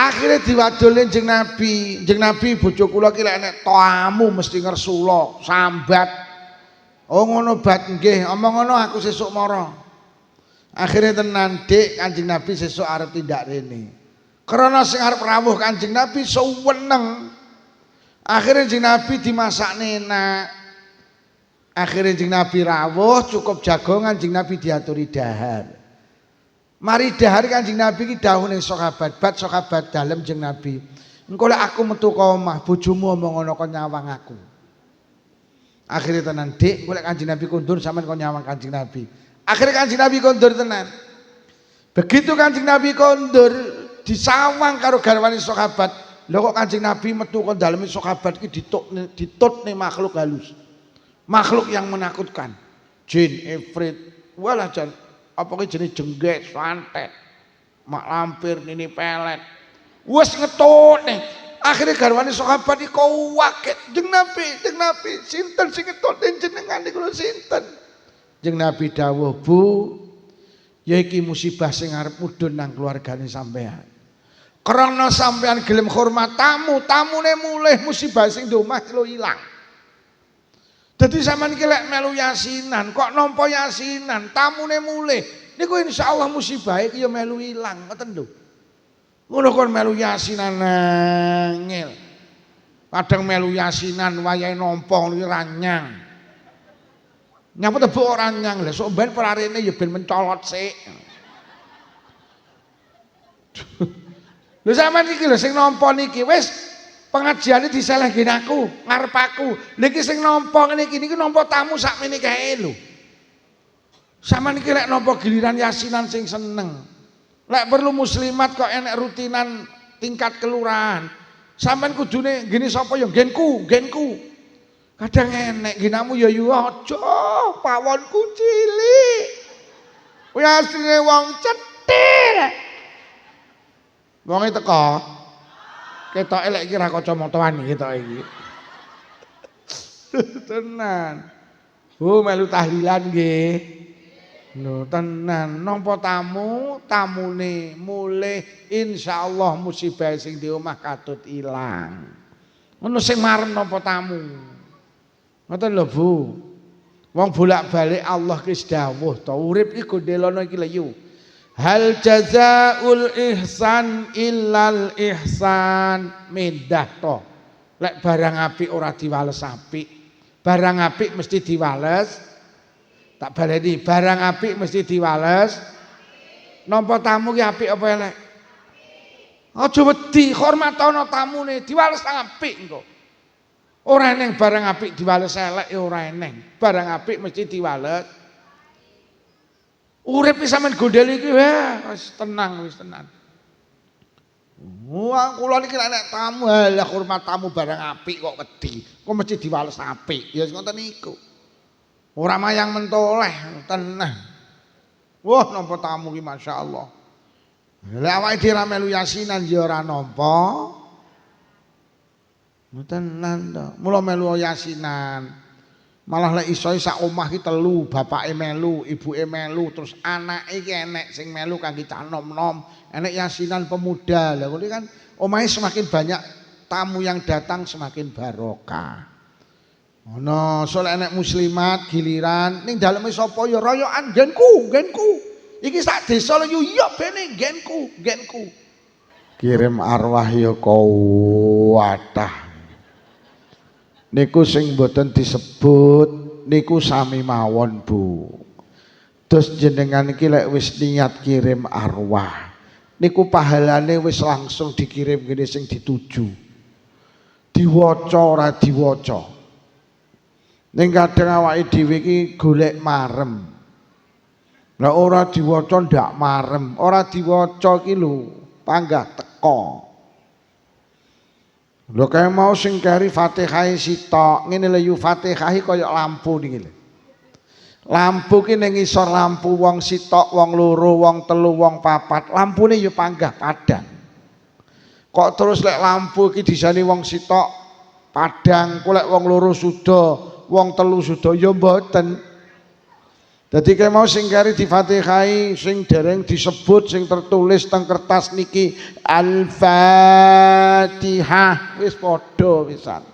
Akhirnya diwadulin jeng Nabi bojo kula ki lek nek tamu mesti ngersula, sambat. Oh ngono bat nggih, omong ngono aku sesuk mara. Akhirnya tenan Dik, Kanjeng Nabi sesuk arep tindak rene. Karena sing arep rawuh Kanjeng Nabi suweneng. Akhirnya Kanjeng Nabi dimasakne enak. Akhirnya Kanjeng Nabi rawuh cukup jagongan Kanjeng Nabi diaturi dahar. Mari dahar Kanjeng Nabi ki dawuh ning sahabat, bat sahabat dalem Kanjeng Nabi. Engko lek aku metu ka omah bojomu omong ngono kok nyawang aku. Akhirnya tenan Dik, golek Kanjeng Nabi kondur sampean kok nyawang Kanjeng Nabi. Akhirnya Kanjeng Nabi kondur tenan. Begitu Kanjeng Nabi kondur disawang karo garwane sahabat. Lho kok Kanjeng Nabi metu kon daleme sahabat iki ditutne makhluk halus. Makhluk yang menakutkan. Jin, ifrit, walah jan apa ki jenenge jengget, santet, mak lampir, nini pelet. Wes ngetutne. Akhirnya garwane sahabat iku waket, Jeng Nabi, sinten sing ngetutne jenengan niku lho sinten? Jeng Nabi dawuh, Bu, ya iki musibah sing arep mudhun nang keluargane sampean. Karena sampean gelem hormat tamu, tamune mulih musibah sing di omah lho ilang. Dadi sampean iki lek melu yasinan, kok nampa yasinan, tamune mulih. Niku insyaallah musibah iki ya melu ilang, ngoten lho. Ngono kon melu yasinan ngil. Kadang melu yasinan wayahe nampa iki ranyang. Nyapa tebuk ora nyang lha sok ben perarene ya ben mencolot sik. Lho sampean iki lho sing nampa niki wis pengajiane diselehke aku ngarep aku. Lha iki sing nampa ngene iki niki nampa tamu sakmene kae lho. Sampean iki lek nampa giliran yasinan sing seneng. Lek perlu muslimat kok enek rutinan tingkat kelurahan. Sampean kudune gini sapa ya genku. Kadang enek ginamu ya aja, pawonku cilik. Kuwi asline wong cetil. Wonge teko. Ketoke lek iki ra kacamataan ketoke iki. Tenan. Bu melu tahlilan nggih. Lho tenan nampa tamune mulih insyaallah musibah sing di omah katut ilang. Ngono sing marem nampa tamu. Ngoten lho Bu. Wong bolak-balik Allah ki dawuh to urip iku ndelono iki lho yu. Hal jazaul ihsan illal ihsan mindah to. Lek barang apik ora diwales apik. Barang apik mesti diwales. Tak baleni barang apik mesti diwales. Nampa tamu ki apik apa elek? Aja wedi, hormatono tamune, diwales apik engko. Ora eneng barang apik diwales elek ya ora eneng. Barang apik mesti diwales. Urip iki sampean gondel iki wis tenang. Wah, kula niki nek tamu lah hormat tamu barang apik kok wedi. Kok mesti diwales apik. Ya ngoten niku. Ora mayang mentoleh tenang. Wah nampa tamu ki masyaallah. Lek awake dhewe ra melu yasinan ya ora nampa. Tenan to. Mula melu yasinan. Malah lek iso sak omah ki telu, bapake melu, ibuke melu, terus anake ki enek sing melu kangge cah nom-nom, enek yasinan pemuda. Lah ngono kan omahe semakin banyak tamu yang datang semakin barokah. Ono solek enek muslimat giliran ning daleme sapa ya royokan genku. Iki sak desa lho ya bene genku. Kirim arwah ya kuwatah. Niku sing mboten disebut niku sami mawon Bu. Terus jenengan iki lek wis niat kirim arwah niku pahalane wis langsung dikirim gini sing dituju. Diwaca ora diwaca. Ning kadang awake dhewe iki golek marem. Lah ora diwaca ndak marem, ora diwaca iki lho panggah teko. Lho kaya mau sing kari Fatihah sitok, ngene lho yu Fatihah kaya lampu niki lho. Lampu ki ning ngisor lampu wong sitok, wong loro, wong telu, wong papat, lampune ya panggah padang. Kok terus lek lampu iki disani wong sitok padang, kok lek wong loro suda wong telu suda ya mboten. Dadi kaya mau sing kari di Fatihai sing dereng disebut sing tertulis teng kertas niki Al-Fatihah wis padha pisan.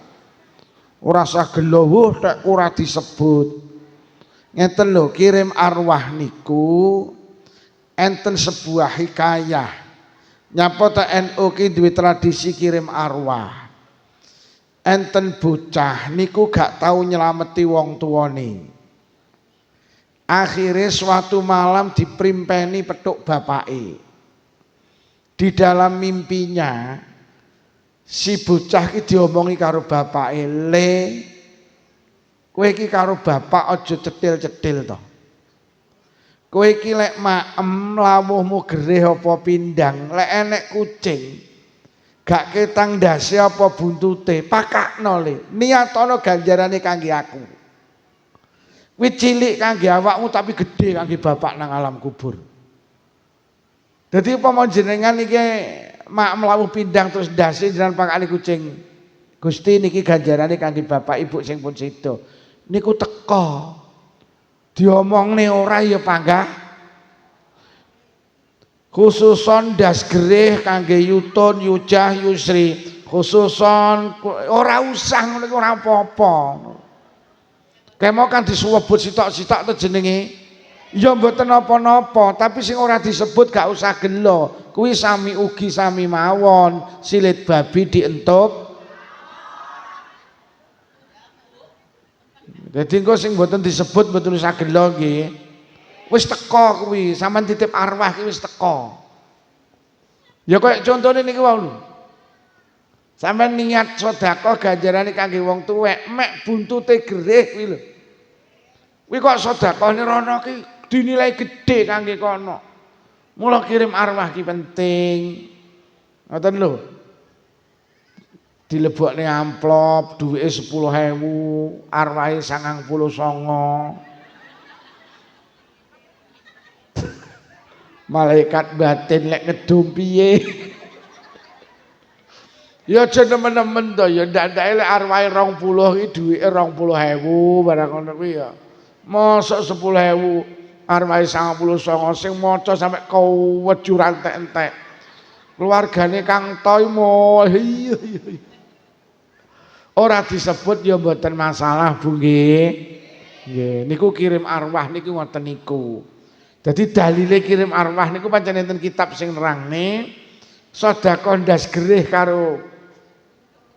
Ora usah gelo tek ora disebut. Ngeten lho, kirim arwah niku enten sebuah hikayah. Nyapa ta NU ki duwe tradisi kirim arwah. Enten bocah niku gak tau nyelameti wong tuane. Akhirnya suatu malam diprimpeni petuk bapake. Di dalam mimpinya si bocah ki diomongi karo bapake, "Le, kowe iki karo bapak aja cetil-cetil to. Kowe iki lek maem lawuhmu gerih apa pindang, lek enek kucing gak ketang ndase apa buntute, pakakno le. Niatono ganjarane kangge aku. Wit cilik kangge awakmu tapi gede kangge bapak nang alam kubur." Dadi upama jenengan iki mak mlawuh pindang terus ndase jenengan pakane kucing. Gusti niki ganjarane kangge bapak ibu sing pun sedo. Niku teka. Diomongne ora ya panggah. Khususon ndas gerih kangge Yutun, Yujah, Yusri. Khususon ora usah ngono iku ora apa-apa. Kemo kan disuwebut sitok-sitok to jenenge. Ya mboten napa-napa, tapi sing ora disebut gak usah gelo. Kuwi sami ugi sami mawon, silit babi dientup. Dadi engko sing mboten disebut mboten usah gelo nggih. Wis teka kuwi, sampean titip arwah ki wis teka. Ya koyo contone niki wau lho. Sampeyan niat sedekah ganjarane kangge wong tuwek, mek buntute gerih kuwi lho. Kuwi kok sedekahne rono ki dinilai gede kangge kono. Mula kirim arwah ki penting. Ngoten lho. Dilebokne amplop duwike 10.000, arwahe 99. Malaikat batin lek ngedum piye? Ya aja nemen-nemen to ya ndak-ndake lek arwahe 20 iki duwike 20.000 barang ngono kuwi ya. Mosok 10.000 arwahe 99 sing maca sampe kewedhu rantek-entek. Keluargane Kang Toy mo iya. Ora disebut ya mboten masalah Bu nggih. Nggih, niku kirim arwah niku ngoten niku. Jadi dalile kirim arwah niku pancen enten kitab sing nerangne sedekah ndas gerih karo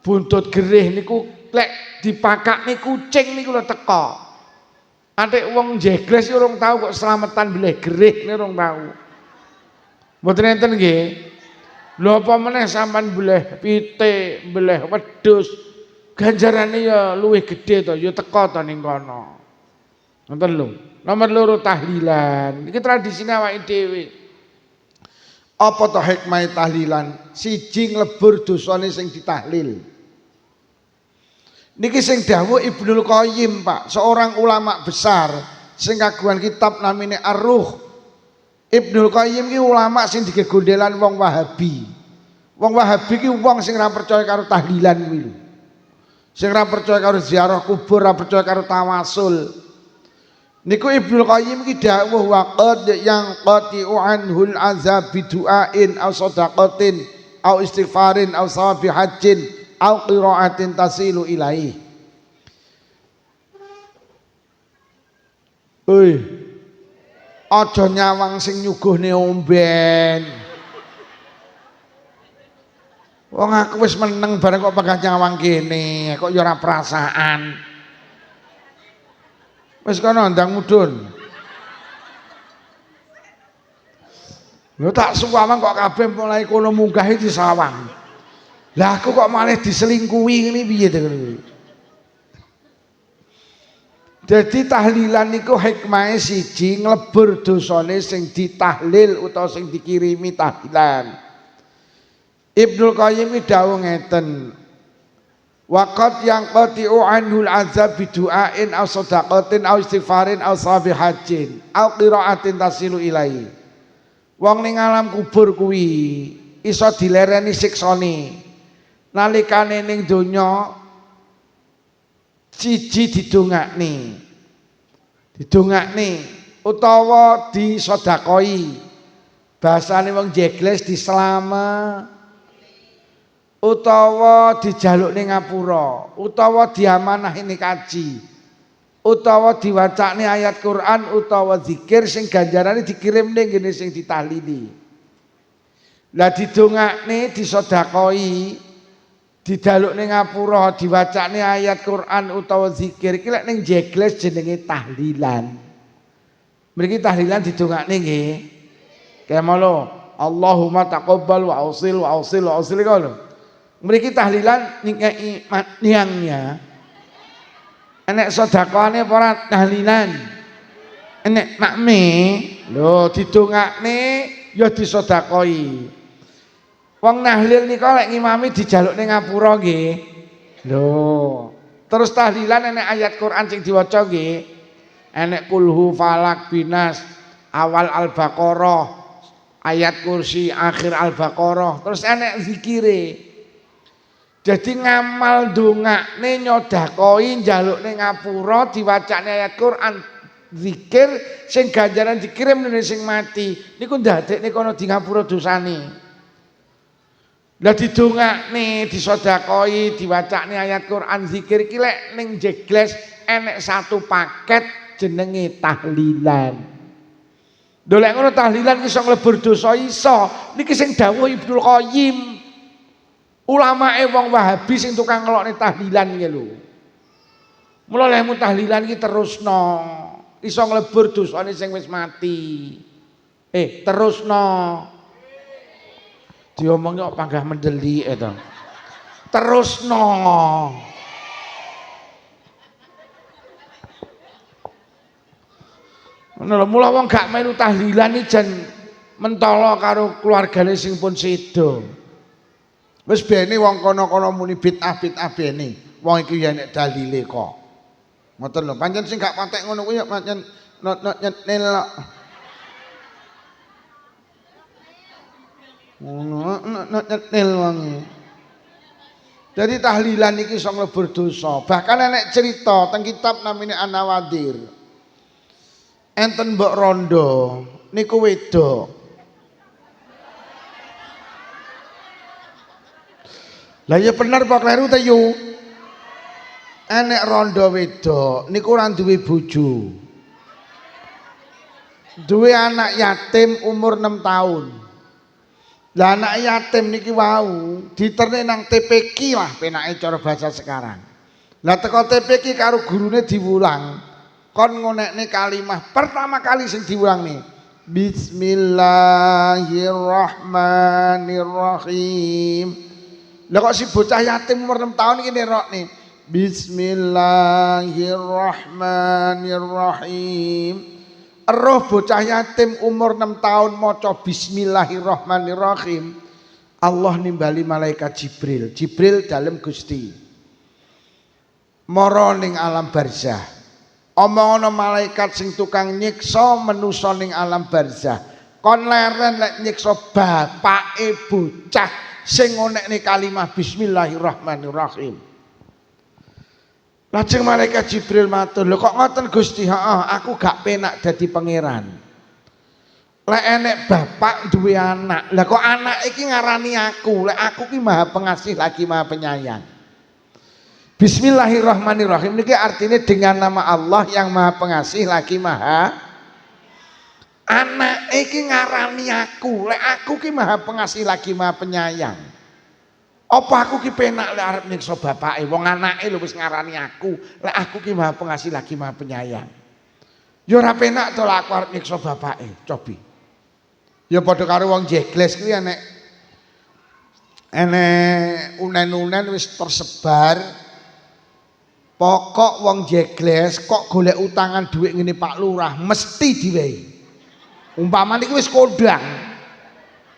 buntut gerih niku lek dipakakne kucing niku lho teka. Antek wong jegles urung tahu kok selamatan bilih gerih niku urung tahu. Mboten enten nggih. Lho apa meneh sampean bilih pitik, bilih wedhus, ganjarane ya luwih gedhe to, ya teka to ning kono. Ngoten lho. Nomor 2 tahlilan. Iki tradisine awake dhewe. Apa to hikmah tahlilan? Siji nglebur dosane sing ditahlil. Niki sing dawuh Ibnul Qayyim, Pak, seorang ulama besar sing kagungan kitab namine Ar-Ruh. Ibnul Qayyim ki ulama sing digegondelan wong Wahabi. Wong Wahabi ki wong sing ora percaya karo tahlilan kuwi lho. Sing ora percaya karo ziarah kubur, ora percaya karo tawasul. Niku Ibnul Qayyim ki dawuh waqad yang qati'u anhul azab bidu'ain aw shadaqatin aw istighfarin aw sawabi hajjin aw qiraatin tasilu ilaih. Aja nyawang sing nyuguhne omben. Wong aku wis meneng bareng kok bakal nyawang kene, kok ya ora perasaan. Wis kono ndang mudhun. Lho tak suwawang kok kabeh mulai kono munggah iki disawang. Lah aku kok malah diselingkuhi ngene piye to ngono. Jadi tahlilan niku hikmahe siji nglebur dosane sing ditahlil utawa sing dikirimi tahlilan. Ibnul Qayyim dawuh ngeten. Waqad yang qati'u anhul azab bidu'ain aw shadaqatin aw istighfarin aw sawabi hajjin aw qiraatin tasilu ilaihi. Wong ning alam kubur kuwi iso dilereni siksane. Nalikane ning donya siji didongakne utawa disodakoi. Bahasane wong jegles diselama, utawa dijaluk ning ngapura, utawa diamanahi ning kaji, utawa diwacane ayat Quran utawa zikir sing ganjarane dikirim ning ngene sing ditahlili. Lah didongakne disodakoi, dijaluk ning ngapura, diwacane ayat Quran utawa zikir iki lek ning jegles jenenge tahlilan. Mriki tahlilan didongakne nggih. Kemalo Allahumma taqabbal wa ausil wa ausil wa ausil kalau mriki tahlilan ngekeki niangnya enek sedekahane apa ora tahlilan enek makme lho didongakne ya disedekoi wong nahlil nika lek ngimami dijaluk ning ngapura nggih lho terus tahlilan enek ayat Quran sing diwaca nggih enek kulhu falak binas awal al-baqarah ayat kursi akhir al-baqarah terus enek zikire jadi ngamal dongakne nyodakoi njaluk ning ngapura diwacane ayat Quran zikir sing ganjaran dikirim ning sing mati niku ndadekne kono di ngapura dosane lah didongakne disodakoi diwacane ayat Quran zikir iki lek ning jegles enek satu paket jenenge tahlilan. Dolek ngono tahlilan iso nglebur dosa iso. Niki sing dawuh Ibnu Qayyim. Ulamae wong Wahabi sing tukang ngelokne tahlilan iki lho. Mula lemu tahlilan iki terusno. Iso nglebur dosane sing wis mati. Terusno. Diomongnya kok panggah mendelik to. Terusno. Mula wong gak melu tahlilan iki jan mentolo karo keluargane sing pun sedo. Wis bene wong kono-kono muni bid'ah bene. Wong iki ya nek dalile kok. Ngoten lho, pancen sing gak patek ngono kuwi ya pancen nyetel. Ngono nyetel wonge. Jadi tahlilan iki iso nglebur dosa. Bahkan enek cerita teng kitab namine An-Nawadir. Enten mbok rondo niku wedok. Lah ya bener apa kleru ta yu? Enek rondo wedok niku ora duwe bojo. Duwe anak yatim umur 6 tahun. Lah anak yatim niki wau diterne nang TPQ lah penake cara bahasa sekarang. Lah teko TPQ karo gurune diwulang. Kon ngonekne kalimah pertama kali sing diulangne Bismillahirrahmanirrahim. Lah kok si bocah yatim umur 6 tahun iki nerokne Bismillahirrahmanirrahim. Roh bocah yatim umur 6 tahun maca Bismillahirrahmanirrahim. Allah nimbali malaikat Jibril. Jibril dalem Gusti. Mara ning alam barzah. Omong ana malaikat sing tukang nyiksa manusa ning alam barzah. Kon leren lek nyiksa bapake bocah sing ngonekne kalimah Bismillahirrahmanirrahim. Lajeng malaikat Jibril matur, "Lho kok ngoten Gusti? Heeh, aku gak penak dadi pangeran. Lek enek bapak duwe anak, lah kok anak iki ngarani aku, lek aku ki Maha Pengasih lagi Maha Penyayang." Bismillahirrahmanirrahim niki artinya dengan nama Allah yang Maha Pengasih lagi Maha. Anak iki ngarani aku, lek aku ki Maha Pengasih lagi Maha Penyayang. Apa aku ki penak lek arep nyiksa bapake, wong anake lho wis ngarani aku, lek aku ki Maha Pengasih lagi Maha Penyayang. Ya ora penak to lek aku arep nyiksa bapake, cobi. Ya padha karo wong jegles kuwi enek unen-unen wis tersebar. Pokok wong jegles kok golek utangan duit ngene Pak Lurah mesti diwehi. Umpama niki wis kondang.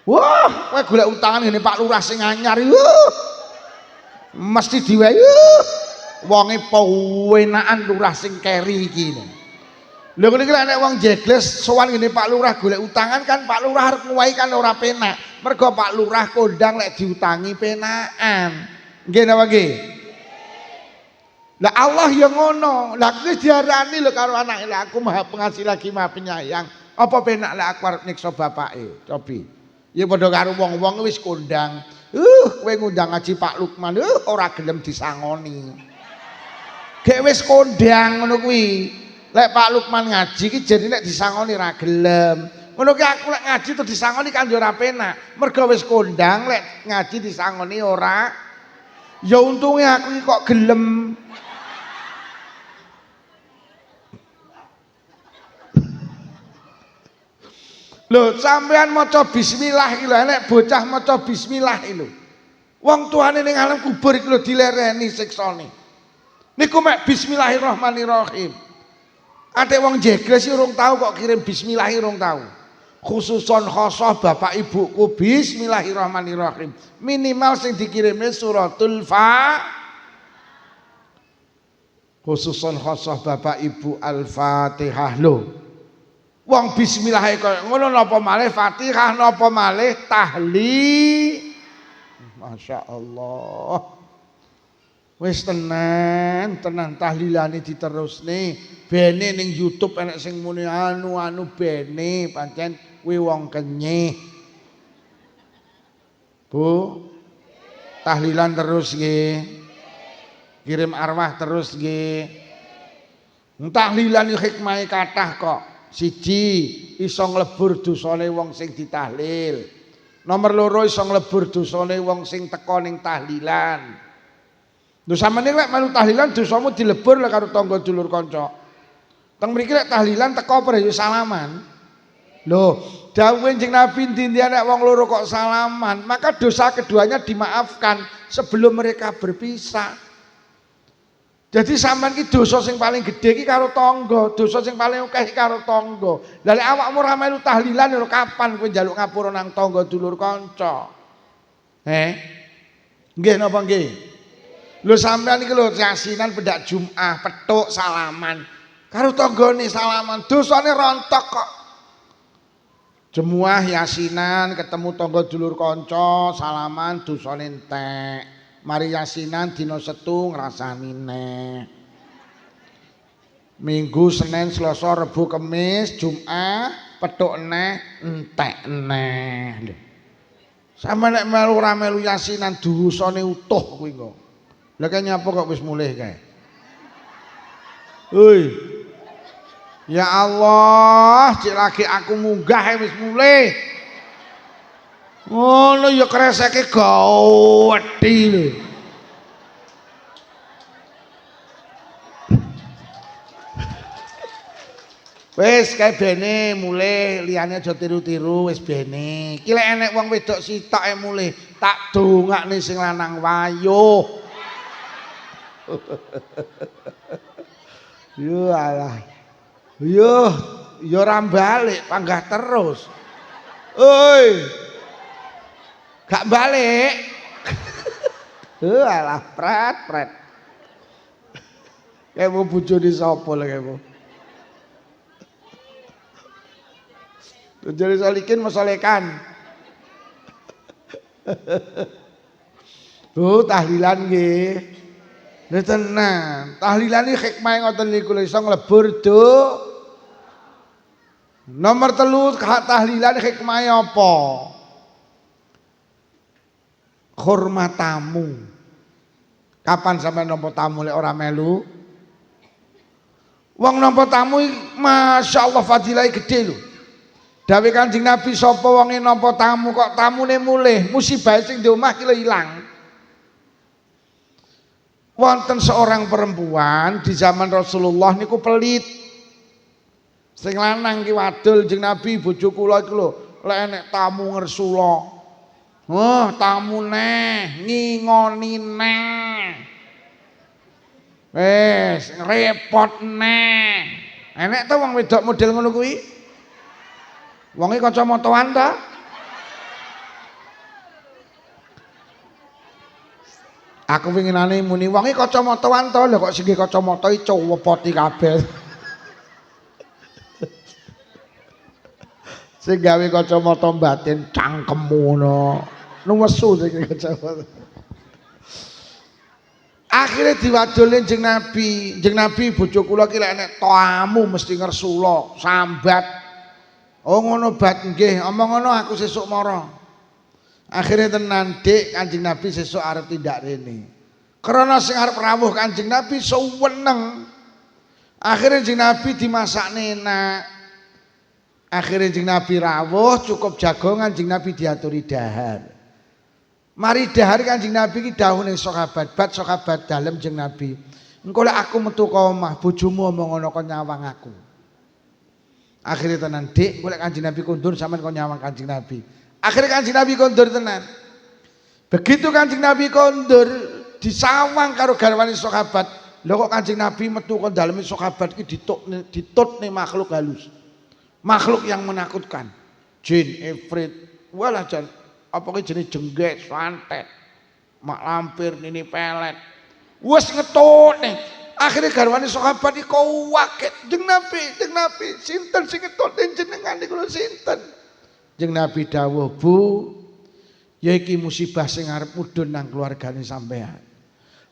Wah, kowe golek utangan ngene Pak Lurah sing anyar. Mesti diwehi. Wonge pewenakan lurah sing keri iki. Lho niki nek wong jegles sowan ngene Pak Lurah golek utangan kan Pak Lurah arep nguwahi kan ora penak. Mergo Pak Lurah kondang lek diutangi penakan. Nggih napa nggih? Lah Allah ya ngono. Lah kuwi diarani lho karo anake. Lah aku Maha Pengasih lagi Maha Penyayang. Apa penak lek aku arep nyiksa bapake? Cobi. Ya padha karo wong-wong wis kondang. Kowe ngundang ngaji Pak Lukman, ora gelem disangoni. Gek wis kondang ngono kuwi. Lek Pak Lukman ngaji ki jane nek disangoni ora gelem. Ngono ki aku lek ngaji terus disangoni kan yo ora penak. Mergo wis kondang lek ngaji disangoni ora. Ya untunge aku iki kok gelem. Lho sampean maca bismillah iki lho nek bocah maca bismillah iki lho. Wong tuane ning alam kubur iki lho dilereni siksane. Niku mek bismillahirrahmanirrahim. Ate wong jegres urung tahu kok kirim bismillah urung tahu. Khususon khosoh bapak ibuku bismillahirrahmanirrahim. Minimal sing dikirimnya suratul khususon khosoh bapak ibu al-Fatihah lho. Wong bismillah kaya ngono napa malih Fatihah napa malih tahlil. Masya Allah. Wis tenan tahlilane diterusne. Bene ning YouTube enek sing muni anu bene pancen kuwi wong kenyih. Bu, tahlilan terus nggih. Kirim arwah terus nggih. Tahlilan hikmahe kathah kok. Siji iso nglebur dosane wong sing ditahlil. Nomor loro iso nglebur dosane wong sing teka ning tahlilan. Lho sampeyan lek melu tahlilan dosamu dilebur lek karo tangga dulur kanca. Teng mriki lek tahlilan teka apa ya salaman. Lho, dawuhe Kanjeng Nabi ndi nek wong loro kok salaman, maka dosa keduanya dimaafkan sebelum mereka berpisah. Jadi sampean ki dosa sing paling gedhe ki karo tangga, dosa sing paling akeh karo tangga. Lah lek awakmu ora melu tahlilan lho kapan kowe njaluk ngapura nang tangga dulur kanca? Nggih napa nggih? Lho sampean iki lho yasinan pendak Jumat, petuk salaman. Karo tanggane salaman, dosane rontok kok. Jemuah yasinan ketemu tangga dulur kanca, salaman dosane entek. Mari yasinan dina Setu ngrasani neh. Minggu, Senin, Selasa, Rebo, Kamis, Jumat petuk neh entek neh. Sampe nek melu ora melu yasinan dosane utuh kuwi kok. Lah kaya nyapa kok wis mulih kae. Hoi. Ya Allah, cek lagi aku munggah wis mulih. Ngono ya kreseke gawedhi lho. Wis kae bene mulih, liyane aja tiru-tiru wis bene. Iki lek enek wong wedok sitoke mulih, tak dongakne sing lanang wayuh. Yo alah. Yo, yo ora balik, panggah terus. Oi. Gak balik. Alah pret. Kayak mau bojone sapa lho kayak mau. Jadi solikin masolekan. Tahlilan nggih. Lha tenan. Tahlilan iki hikmahe ngoten niku lho iso nglebur do. Nomor 3 tahlilan hikmahe apa? Hormat tamu. Kapan sampean nampa tamu lek ora melu? Wong nampa tamu masyaallah fadilahe gedhe lho. Dawuh Kanjeng Nabi sapa wonge nampa tamu kok tamune mulih, musibah sing di omah ki lho ilang. Wonten seorang perempuan di zaman Rasulullah niku pelit. Sing lanang ki wadul Kanjeng Nabi bojo kula iki lho, lek enek tamu ngersula. Oh, tamu neh, ngingoni neh. Wes, repot neh. Enek to wong wedok model ngono kuwi? Wonge kacamataan ta? Aku winginane muni wonge kacamataan to, lho kok sing kacamata iki cowopoti kabeh. Sing gawe kacamata batin cangkemmu ngono. Nuwesu sing kacamata. Akhirnya diwadulin jeng Nabi bojo kula ki lek nek tamu mesti ngersula, sambat. Oh ngono bat nggih, omong ngono aku sesuk mara. Akhirnya tenan Dik, Kanjeng Nabi sesuk arep tindak rene. Karena sing arep rawuh Kanjeng Nabi suweneng. Akhirnya jeng Nabi dimasak enak. Akhirnya jeng Nabi rawuh cukup jagongan jeng Nabi diaturi dahar. Mari dahar Kanjeng Nabi ki dawuh ning sahabat, bat sahabat dalem jeng Nabi. Engko lek aku metu ka omah bojomu omong ngono kok nyawang aku. Akhirnya tenan Dik, golek Kanjeng Nabi kondur sampean kok nyawang Kanjeng Nabi. Akhirnya Kanjeng Nabi kondur tenan. Begitu Kanjeng Nabi kondur disawang karo garwane sahabat. Lho kok Kanjeng Nabi metu ka daleme sahabat ki ditutne makhluk halus. Makhluk yang menakutkan. Jin, ifrit, walah jan apa ki jenis jengget, santet, mak lampir, nini pelet. Wes ngetutne. Akhirnya garwane sahabat iki waket. Jeng Nabi, sinten sing ngetutne jenengan niku sinten? Jeng Nabi dawuh, Bu, ya iki musibah sing arep mudhun nang keluargane sampean.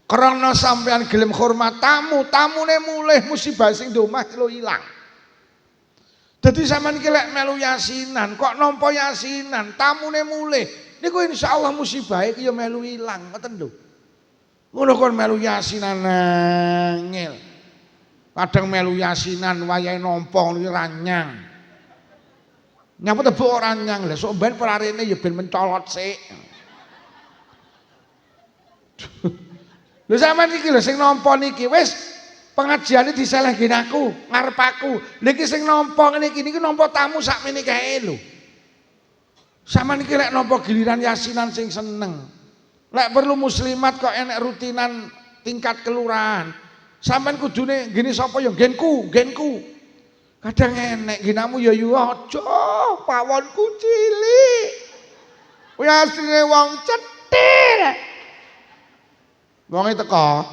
Karena sampean gelem hormat tamu, tamune mulih musibah sing di omah lho ilang. Dadi sampean iki lek melu yasinan, kok nampa yasinan, tamune mulih. Niku insyaallah musibah iki ya melu ilang, ngoten lho. Ngono kon melu yasinan ngil. Kadang melu yasinan wayahe nampa niku ranyang. Nyapa tebuk ora nyang lho, sok ben pararene ya ben mencolot sik. Lho sampean iki lho sing nampa niki wis pengajiane diselehke aku, ngarep aku. Lha iki sing nampa ngene iki niku nampa tamu sakmene kae lho. Sampeyan iki lek nampa giliran yasinan sing seneng. Lek perlu muslimat kok enek rutinan tingkat kelurahan. Sampeyan kudune ngene sapa ya nggenku. Kadang enek ginamu ya yo aja, pawonku cilik. Kuwi asline wong cetil. Wonge teko.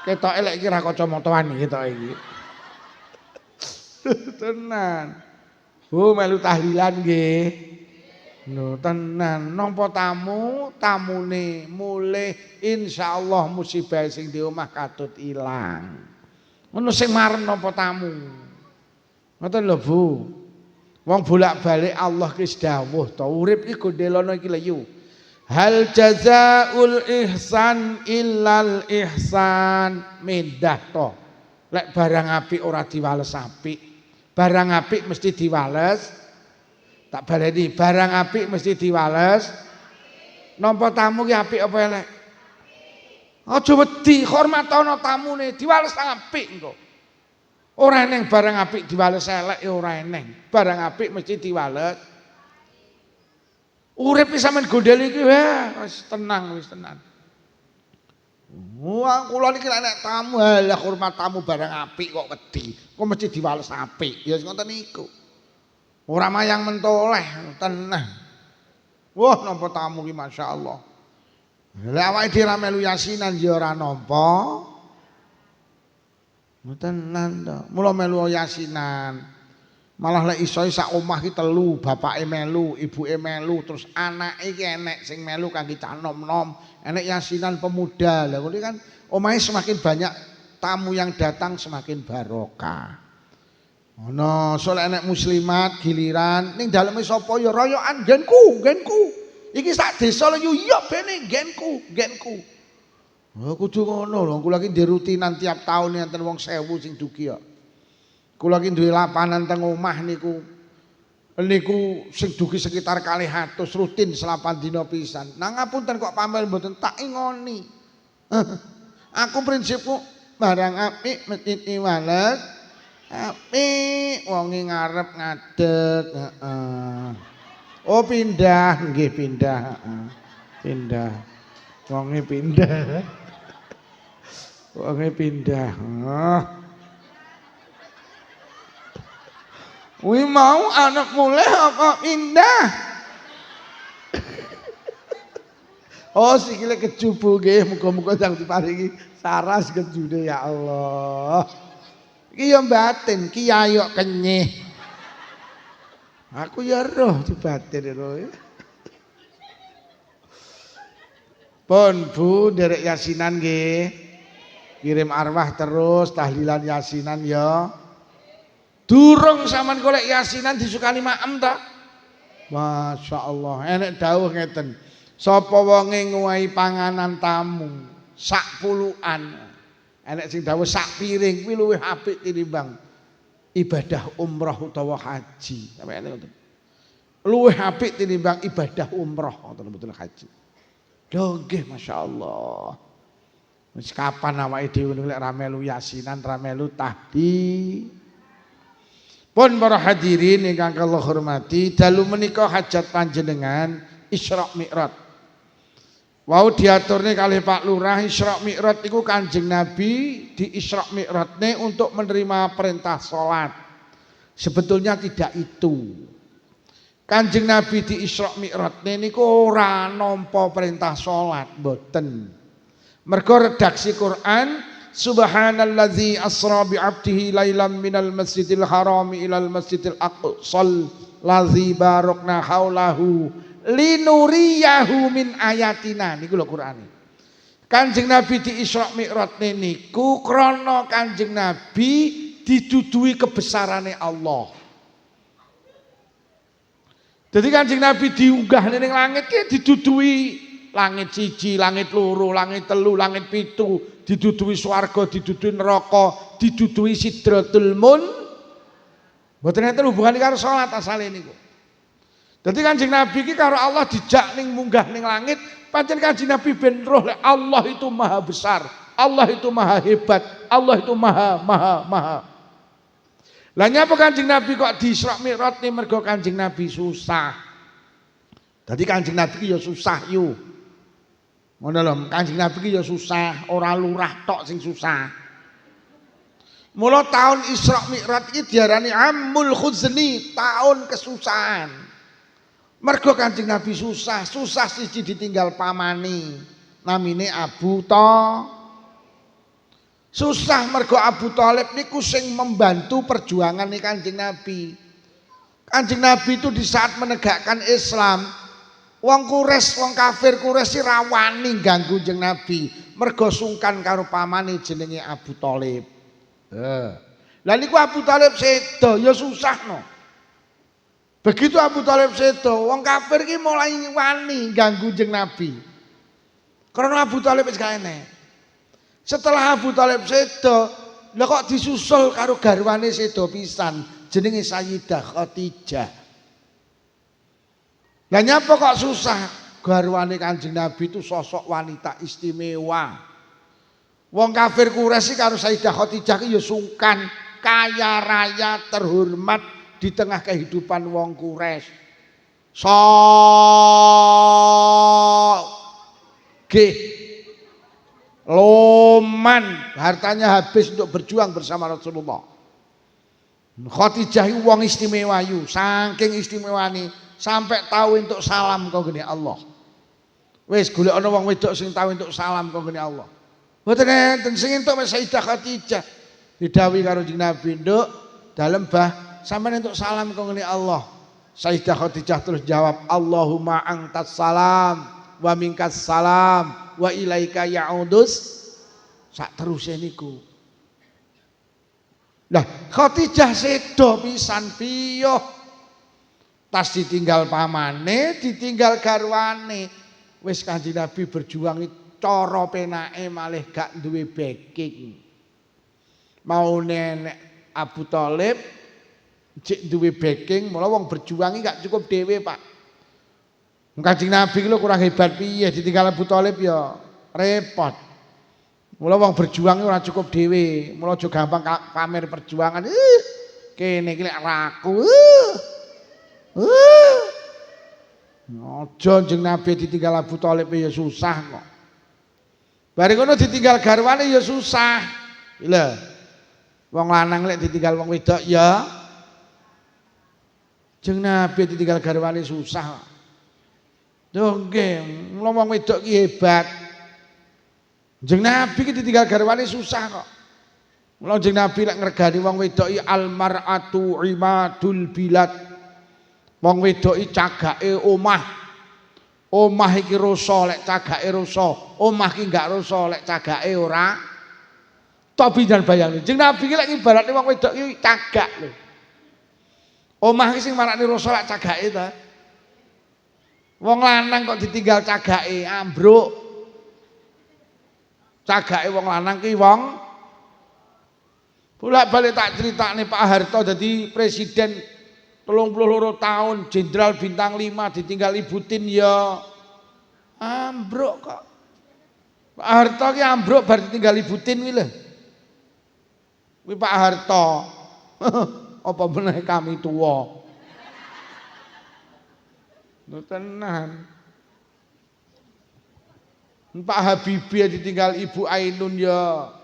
Ketoke lek iki ra kacamataan iki ketoke iki. Tenan. Bu melu tahlilan nggih. Lho tenan, nampa tamune mulih insyaallah musibah sing di omah katut ilang. Ngono sing marem nampa tamu. Ngoten lho Bu. Wong bolak-balik Allah ki dawuh to, urip iki gondelono iki lho yu. Hal jazaul ihsan illal ihsan, mendah to. Lek barang apik ora diwales apik. Barang apik mesti diwales. Tak baleni, barang apik mesti diwales. Nampa tamu ki apik apa elek? Aja wedi, hormatono tamune, diwales apik engko. Ora eneng barang apik diwales elek ya ora eneng. Barang apik mesti diwales. Urip sampean gondel iki wis tenang. Wah, kula niki nek tamu halah hormat tamu barang apik kok wedi. Kok mesti diwales apik. Ya ngoten niku. Ora mayang mentoleh tenang. Wah, nampa tamu ki masyaallah. Lah awake dhewe ra melu yasinan ya ora nampa. Tenan to. Mula melu yasinan. Malah lek iso sak omah ki telu, bapake melu, ibuke melu, terus anake ki enek sing melu kangge cah nom-nom, enek yasinan pemuda. Lah ngono kan omahe semakin banyak tamu yang datang semakin barokah. Ono soal enek muslimat giliran ning daleme sapa ya royokan genku. Iki sak desa lho ya bene genku. Oh kudu ngono lho, kula ki ndek rutinan tiap taun enten wong 1000 sing dugi kok. Kula ki duwe lapanan teng omah niku sing dugi sekitar 200 rutin selapan dina pisan. Nang ngapunten kok pamel mboten tak ingoni. Aku prinsipku barang apik mesti diwales. Apik wonge ngarep ngadeg, heeh. Oh pindah, nggih pindah, heeh. Pindah. Wonge pindah. Wonge pindah. Wi mau anak mulai apa pindah? Oh sikile kejubu nggih, muga-muga sang diparingi saras kejune ya Allah. Iki ya batin, kiai kok kenyih. Aku ya roh di batin roh. Pun Bu nderek yasinan nggih. Kirim arwah terus tahlilan yasinan ya. Durung sampean golek yasinan disukani maem ta? Masya Allah, enek dawuh ngeten. Sapa wonge ngowahi panganan tamu sak puluhan. Enek sing dawuh sak piring kuwi luwih apik tinimbang ibadah umrah utawa haji. Sampe ngoten. Luwih apik tinimbang ibadah umrah utawa betul haji. Lho nggih masyaallah. Wis kapan awake dhewe lek ra melu yasinan, ra melu tahdi. Pun para hadirin ingkang kula hormati, dalu menika hajat panjenengan Isra Mi'raj. Wau diaturne kalih Pak Lurah, Isra Mi'raj iku Kanjeng Nabi di Isra Mi'rajne untuk menerima perintah salat. Sebetulnya tidak itu. Kanjeng Nabi di Isra Mi'rajne niku ora nampa perintah salat, mboten. Mergo redaksi Quran Subhanallazi asra bi 'abdihi lailam minal masjidil harami ilal masjidil aqsal lazi barakna haulahu linuriyahu min ayatina niku lho Qur'ane. Kanjeng Nabi di Isra Mi'raj niku krana Kanjeng Nabi didudui kebesarane Allah. Jadi Kanjeng Nabi diunggah ning langit ki didudui langit siji, langit loro, langit telu, langit pitu, didudui swarga, didudui neraka, didudui Sidratul Mun. Mboten enten hubungane karo salat asale niku. Dadi Kanjeng Nabi iki karo Allah dijak ning munggah ning langit, pancen Kanjeng Nabi ben roh lek Allah itu maha besar, Allah itu maha hebat, Allah itu maha. Lah nyapa Kanjeng Nabi kok di Isra Mi'raj ni mergo Kanjeng Nabi susah. Dadi Kanjeng Nabi ki ya susah yo. Ngono lho, Kanjeng Nabi ki ya susah, ora lurah tok sing susah. Mula tahun Isra Mi'raj iki diarani Amul Khuzni, tahun kesusahan. Mergo Kanjeng Nabi susah siji ditinggal pamane, namine Abu Thalib. Susah mergo Abu Thalib niku sing membantu perjuangan nih Kanjeng Nabi. Kanjeng Nabi itu di saat menegakkan Islam, wong Quraisy, wong kafir Quraisy rawani ganggu Kanjeng Nabi, mergo sungkan karo pamane jenenge Abu Thalib. Lah niku Abu Thalib sedo ya susahno. Begitu Abu Thalib sedo, wong kafir ki mulai wani ganggu Kanjeng Nabi. Karena Abu Thalib wis gak enek. Setelah Abu Thalib sedo, lha kok disusul karo garwane sedo pisan, jenenge Sayyidah Khadijah. Lah nyapa kok susah? Garwane Kanjeng Nabi itu sosok wanita istimewa. Wong kafir Quraisy karo Sayyidah Khadijah ki ya sungkan, kaya raya, terhormat di tengah kehidupan wong Quraisy. Loman, hartanya habis untuk berjuang bersama Rasulullah. Khadijah itu wong istimewa yu, saking istimewane sampai tahu untuk salam kau geni Allah. Wis golek ana wong wedok sing tahu untuk salam kau geni Allah. Mboten enten sing entuk Sayyidah Khadijah. Didhawuhi karo Kanjeng Nabi, "Nduk, dalem bah sampeyan entuk salam kau geni Allah." Sayyidah Khadijah terus jawab, "Allahumma antas salam wa minkas salam wa ilaika ya'udus." Sak teruse niku. Lah Khadijah sedo pisan piyo. Tas ditinggal pamane, ditinggal garwane. Wis Kanjeng Nabi berjuang cara penake malih gak duwe backing. Mau nenek Abu Thalib cek duwe backing, mula wong berjuang iki gak cukup dhewe, Pak. Kanjeng Nabi lho kurang hebat piye ditinggal Abu Thalib ya repot. Mula wong berjuang ora cukup dhewe, mula aja gampang pamer perjuangan. Kene iki lek raku. Aja jeneng Nabi ditinggal Abu Thalib ya susah kok. Bari ngono ditinggal garwane ya susah. Lho. Wong lanang lek ditinggal wong wedok ya jeneng Nabi ditinggal garwane susah. Duh nggih, mula wong wedok ki hebat. Jeneng Nabi ki ditinggal garwane susah kok. Mula jeneng Nabi lek ngregani wong wedok iki almar'atu imadul bilad. Wong wedok iki cagake omah. Omah iki rusa lek cagake rusa, omah iki gak rusa lek cagake ora. Tapi jan bayangno, Jeng Nabi iki lek ibaratne wong wedok iki cagak lho. Omah iki sing marakne rusa lek cagake ta. Wong lanang kok ditinggal cagake ambruk. Cagake wong lanang ki wong bolak-balik tak critakne Pak Harto dadi presiden 32 tahun, jenderal bintang 5 ditinggal Ibu Tin ya ambruk kok. Pak Harto ki ambruk bar ditinggal Ibu Tin kuwi lho. Kuwi Pak Harto. Apa meneh kami tuwa. Lho tenan. Pak Habibie ditinggal Ibu Ainun ya.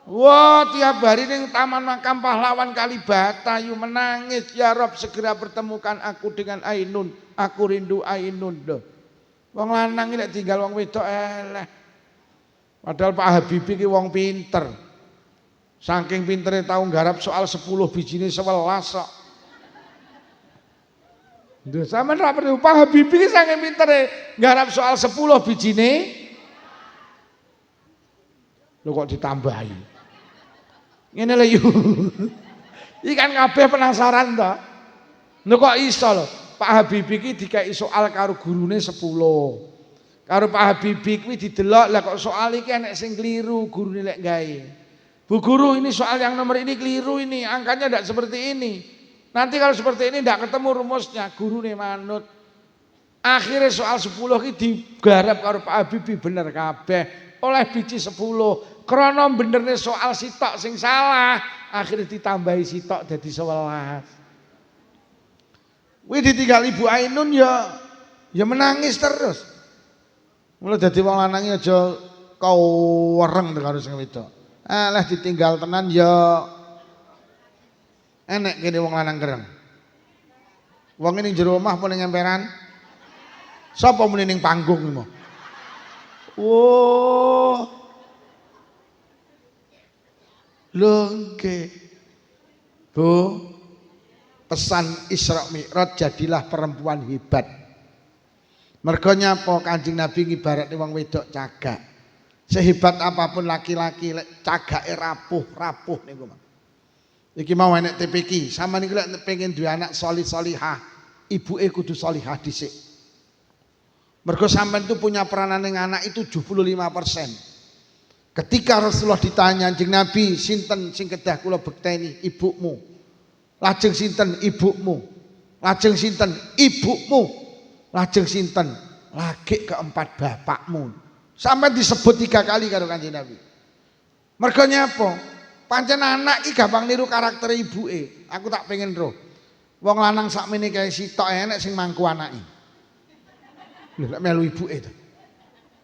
Wah, tiap hari ning Taman Makam Pahlawan Kalibata yu menangis, ya Rob segera pertemukan aku dengan Ainun. Aku rindu Ainun lho. Wong lanang nek tinggal wong wedok eleh. Padahal Pak Habibie ki wong pinter. Saking pintere tau nggarap soal 10 bijine 11 kok. Lho sampean ra perlu Pak Habibie ki saking pintere nggarap soal 10 bijine. Lho kok ditambahi. Ngene lho yu. Iki kan kabeh penasaran to. Lho kok iso lho. Pak Habibie iki dikai soal karo gurune 10. Karo Pak Habibie kuwi didelok lah kok soal iki enek sing kliru gurune lek gawe. Bu guru ini soal yang nomor ini keliru ini, angkanya tidak seperti ini. Nanti kalau seperti ini tidak ketemu rumusnya, gurune manut. Akhirnya soal 10 iki digarap karo Pak Habibie bener kabeh. Oleh biji 10. Krono benerne soal sitok sing salah, akhirnya ditambahi sitok jadi 11. Wih ditinggal Ibu Ainun ya menangis terus. Mulai jadi wong lanang aja kau wereng karo sing wedok. Alah ditinggal tenan ya enek kene wong lanang kereng. Wong ning jero omah apa ning emperan? Sapa muni ning panggung iki? Oh. Lho nggih. Bu, pesan Isra Mi'raj jadilah perempuan hebat. Mergo nyapa Kanjeng Nabi ngibaratne wong wedok cagak. Sehebat apapun laki-laki cagake rapuh niku, Mas. Iki mau enek TPQ, sampeyan iki lek pengen duwe anak solih-solihah, ibuke kudu solihah dhisik. Mergo sampeyan itu punya peranan ning anak itu 75%. Ketika Rasulullah ditanya Kanjeng Nabi, sinten sing kedah kula bekteni? Ibumu. Lajeng sinten? Ibumu. Lajeng sinten? Ibumu. Lajeng sinten? Lagi keempat bapakmu. Sampai disebut 3 kali karo Kanjeng Nabi. Mergo nyapa? Pancen anak iki gampang niru karakter ibuke. Aku tak pengen roh. Wong lanang sakmene kae sitok enek sing mangku anake. Lho lek melu ibuke to.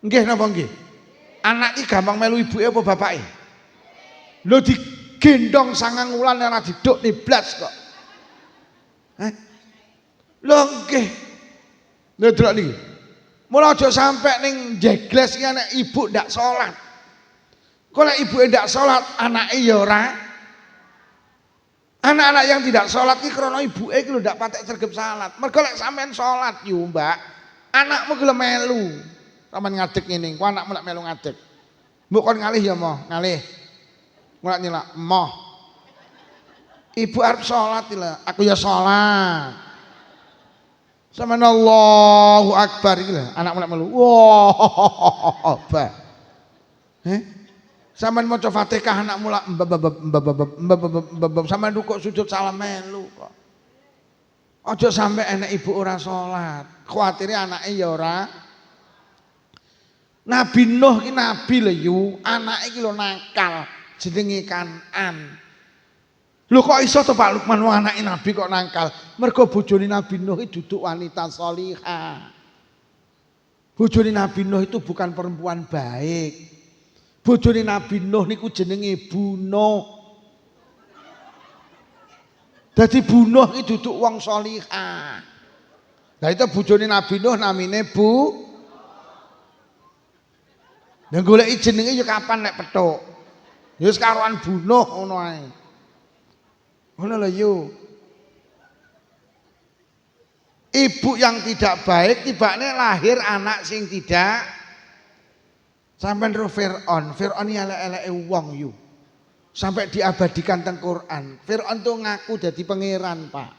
Nggih napa nggih? Anak iki gampang melu ibuke apa bapake? Lho digendong 9 wulan ora diduk niblas kok. Lho nggih. Lho delok niki. Mula aja sampe ning jegles iki anak ibu ndak salat. Kok lek ibuke ndak salat, anake ya ora. Anak-anak yang tidak salat iki krana ibuke iki lho ndak patek sregep salat. Mergo lek sampean salat yo, Mbak, anakmu ki melu. Sampeyan ngadeg ngene, ku anakmu lek melu ngadeg. Mbok kon ngalih ya, Moh, ngalih. Mulak nyelak, Moh. Ibu arep salat lho, aku ya salat. Sampeyan Allahu Akbar iki lho, anakmu lek melu. Wah, bah. Sampeyan maca Fatihah anakmu lak sampeyan rukuk sujud salam melu kok. Aja sampe enek ibu ora salat. Kuwatire anake ya ora. Nabi Nuh ki nabi lho yu, anake ki lho nakal, jenenge Kanan. Lho kok iso to Pak Lukman wong anake nabi kok nakal? Mergo bojone Nabi Nuh iki duduk wanita sholihah. Bojone Nabi Nuh itu bukan perempuan baik. Bojone Nabi Nuh niku jenenge Bunuh. Dadi Bunuh iki duduk wong sholihah. Lah itu bojone Nabi Nuh namine Bu. Lah goleki jenenge ya kapan nek petuk. Ya wis karoan Bunuh ngono ae. Ngono lho yo. Ibu yang tidak baik tibane lahir anak sing tidak. Sampai ro Fir'aun elek-eleke wong yu. Sampai diabadikan teng Quran. Fir'aun tuh ngaku dadi pangeran, Pak.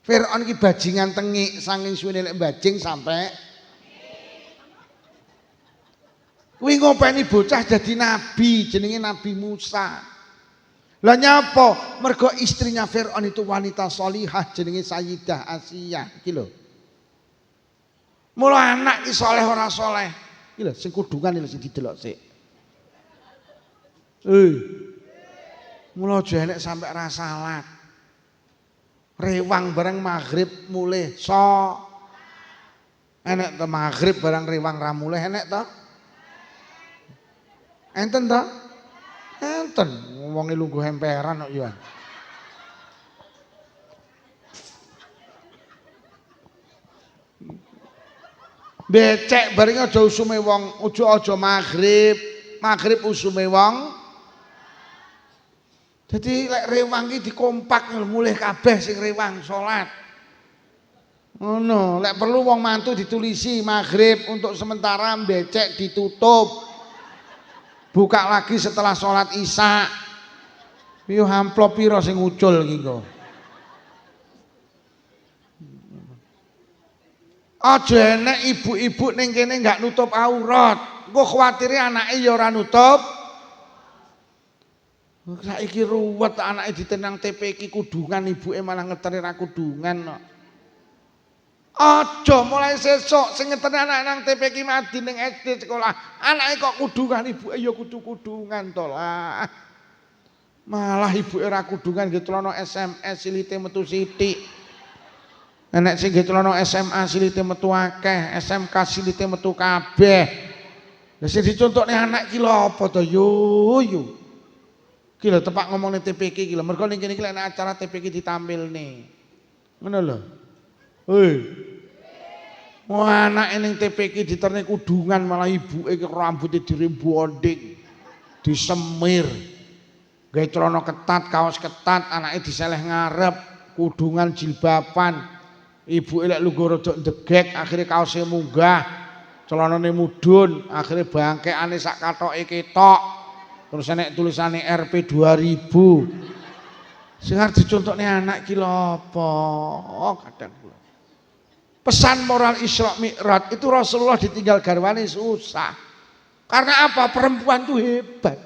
Fir'aun ki bajingan tengik saking suwene lek bajing sampai kuwi ngopeni bocah dadi nabi jenenge Nabi Musa. Lah nyapa? Mergo istrinya Fir'aun itu wanita solihah jenenge Sayyidah Asiyah iki lho. Mula anak ki soleh ora soleh. Iki lho sing kudungan lho sing didelok sik. Mula aja enek sampe ra salat. Rewang bareng maghrib mulih enek to maghrib bareng rewang ra mulih enek to? Enten to? Enten wong lungguh emperan kok ya. Becek bareng aja usume wong, aja maghrib usume wong. Jadi lek rewang ki dikompak mulih kabeh sing rewang salat. Ngono, lek perlu wong mantu ditulisi maghrib untuk sementara becek ditutup. Buka lagi setelah salat Isya. Yo amplop pira sing ucul iki kok. Aja enek ibu-ibu ning kene enggak nutup aurat. Engko khawatire anake ya ora nutup. Saiki ruwet anake ditenang TPQ kudungan ibuke malah ngeteri ra kudungan kok. Aja mulai sesuk sing ngeteri anak nang TPQ madi ning SD sekolah. Anake kok kudungan ibuke ya kudu kudungan to lah. Malah ibuke ra kudungan nggih celana SMS silite metu sithik. Enek sing nggih celana SMA silite metu akeh, SMK silite metu kabeh. Lah sing dicontokne anak ki lho apa to yo. Ki lho tepak ngomongne TPQ ki lho, mergo ning kene iki lek acara TPQ ditampilne. Ngono lho. Wah anake ning TPQ diterne kudungan malah ibuke rambute dirembonding, disemir. Gawe celana ketat, kaos ketat, anake diseleh ngarep, kudungan jilbaban. Ibuke lek lungguh rada ndegek, akhire kaose munggah, celanane mudhun, akhire bangkekane sak kathoke ketok. Terus enek tulisane RP 2000. Sing arep dicontokne anak ki lho apa? Kadang kula. Pesan moral Isra Mi'raj itu Rasulullah ditinggal garwane susah. Karena apa? Perempuan itu hebat.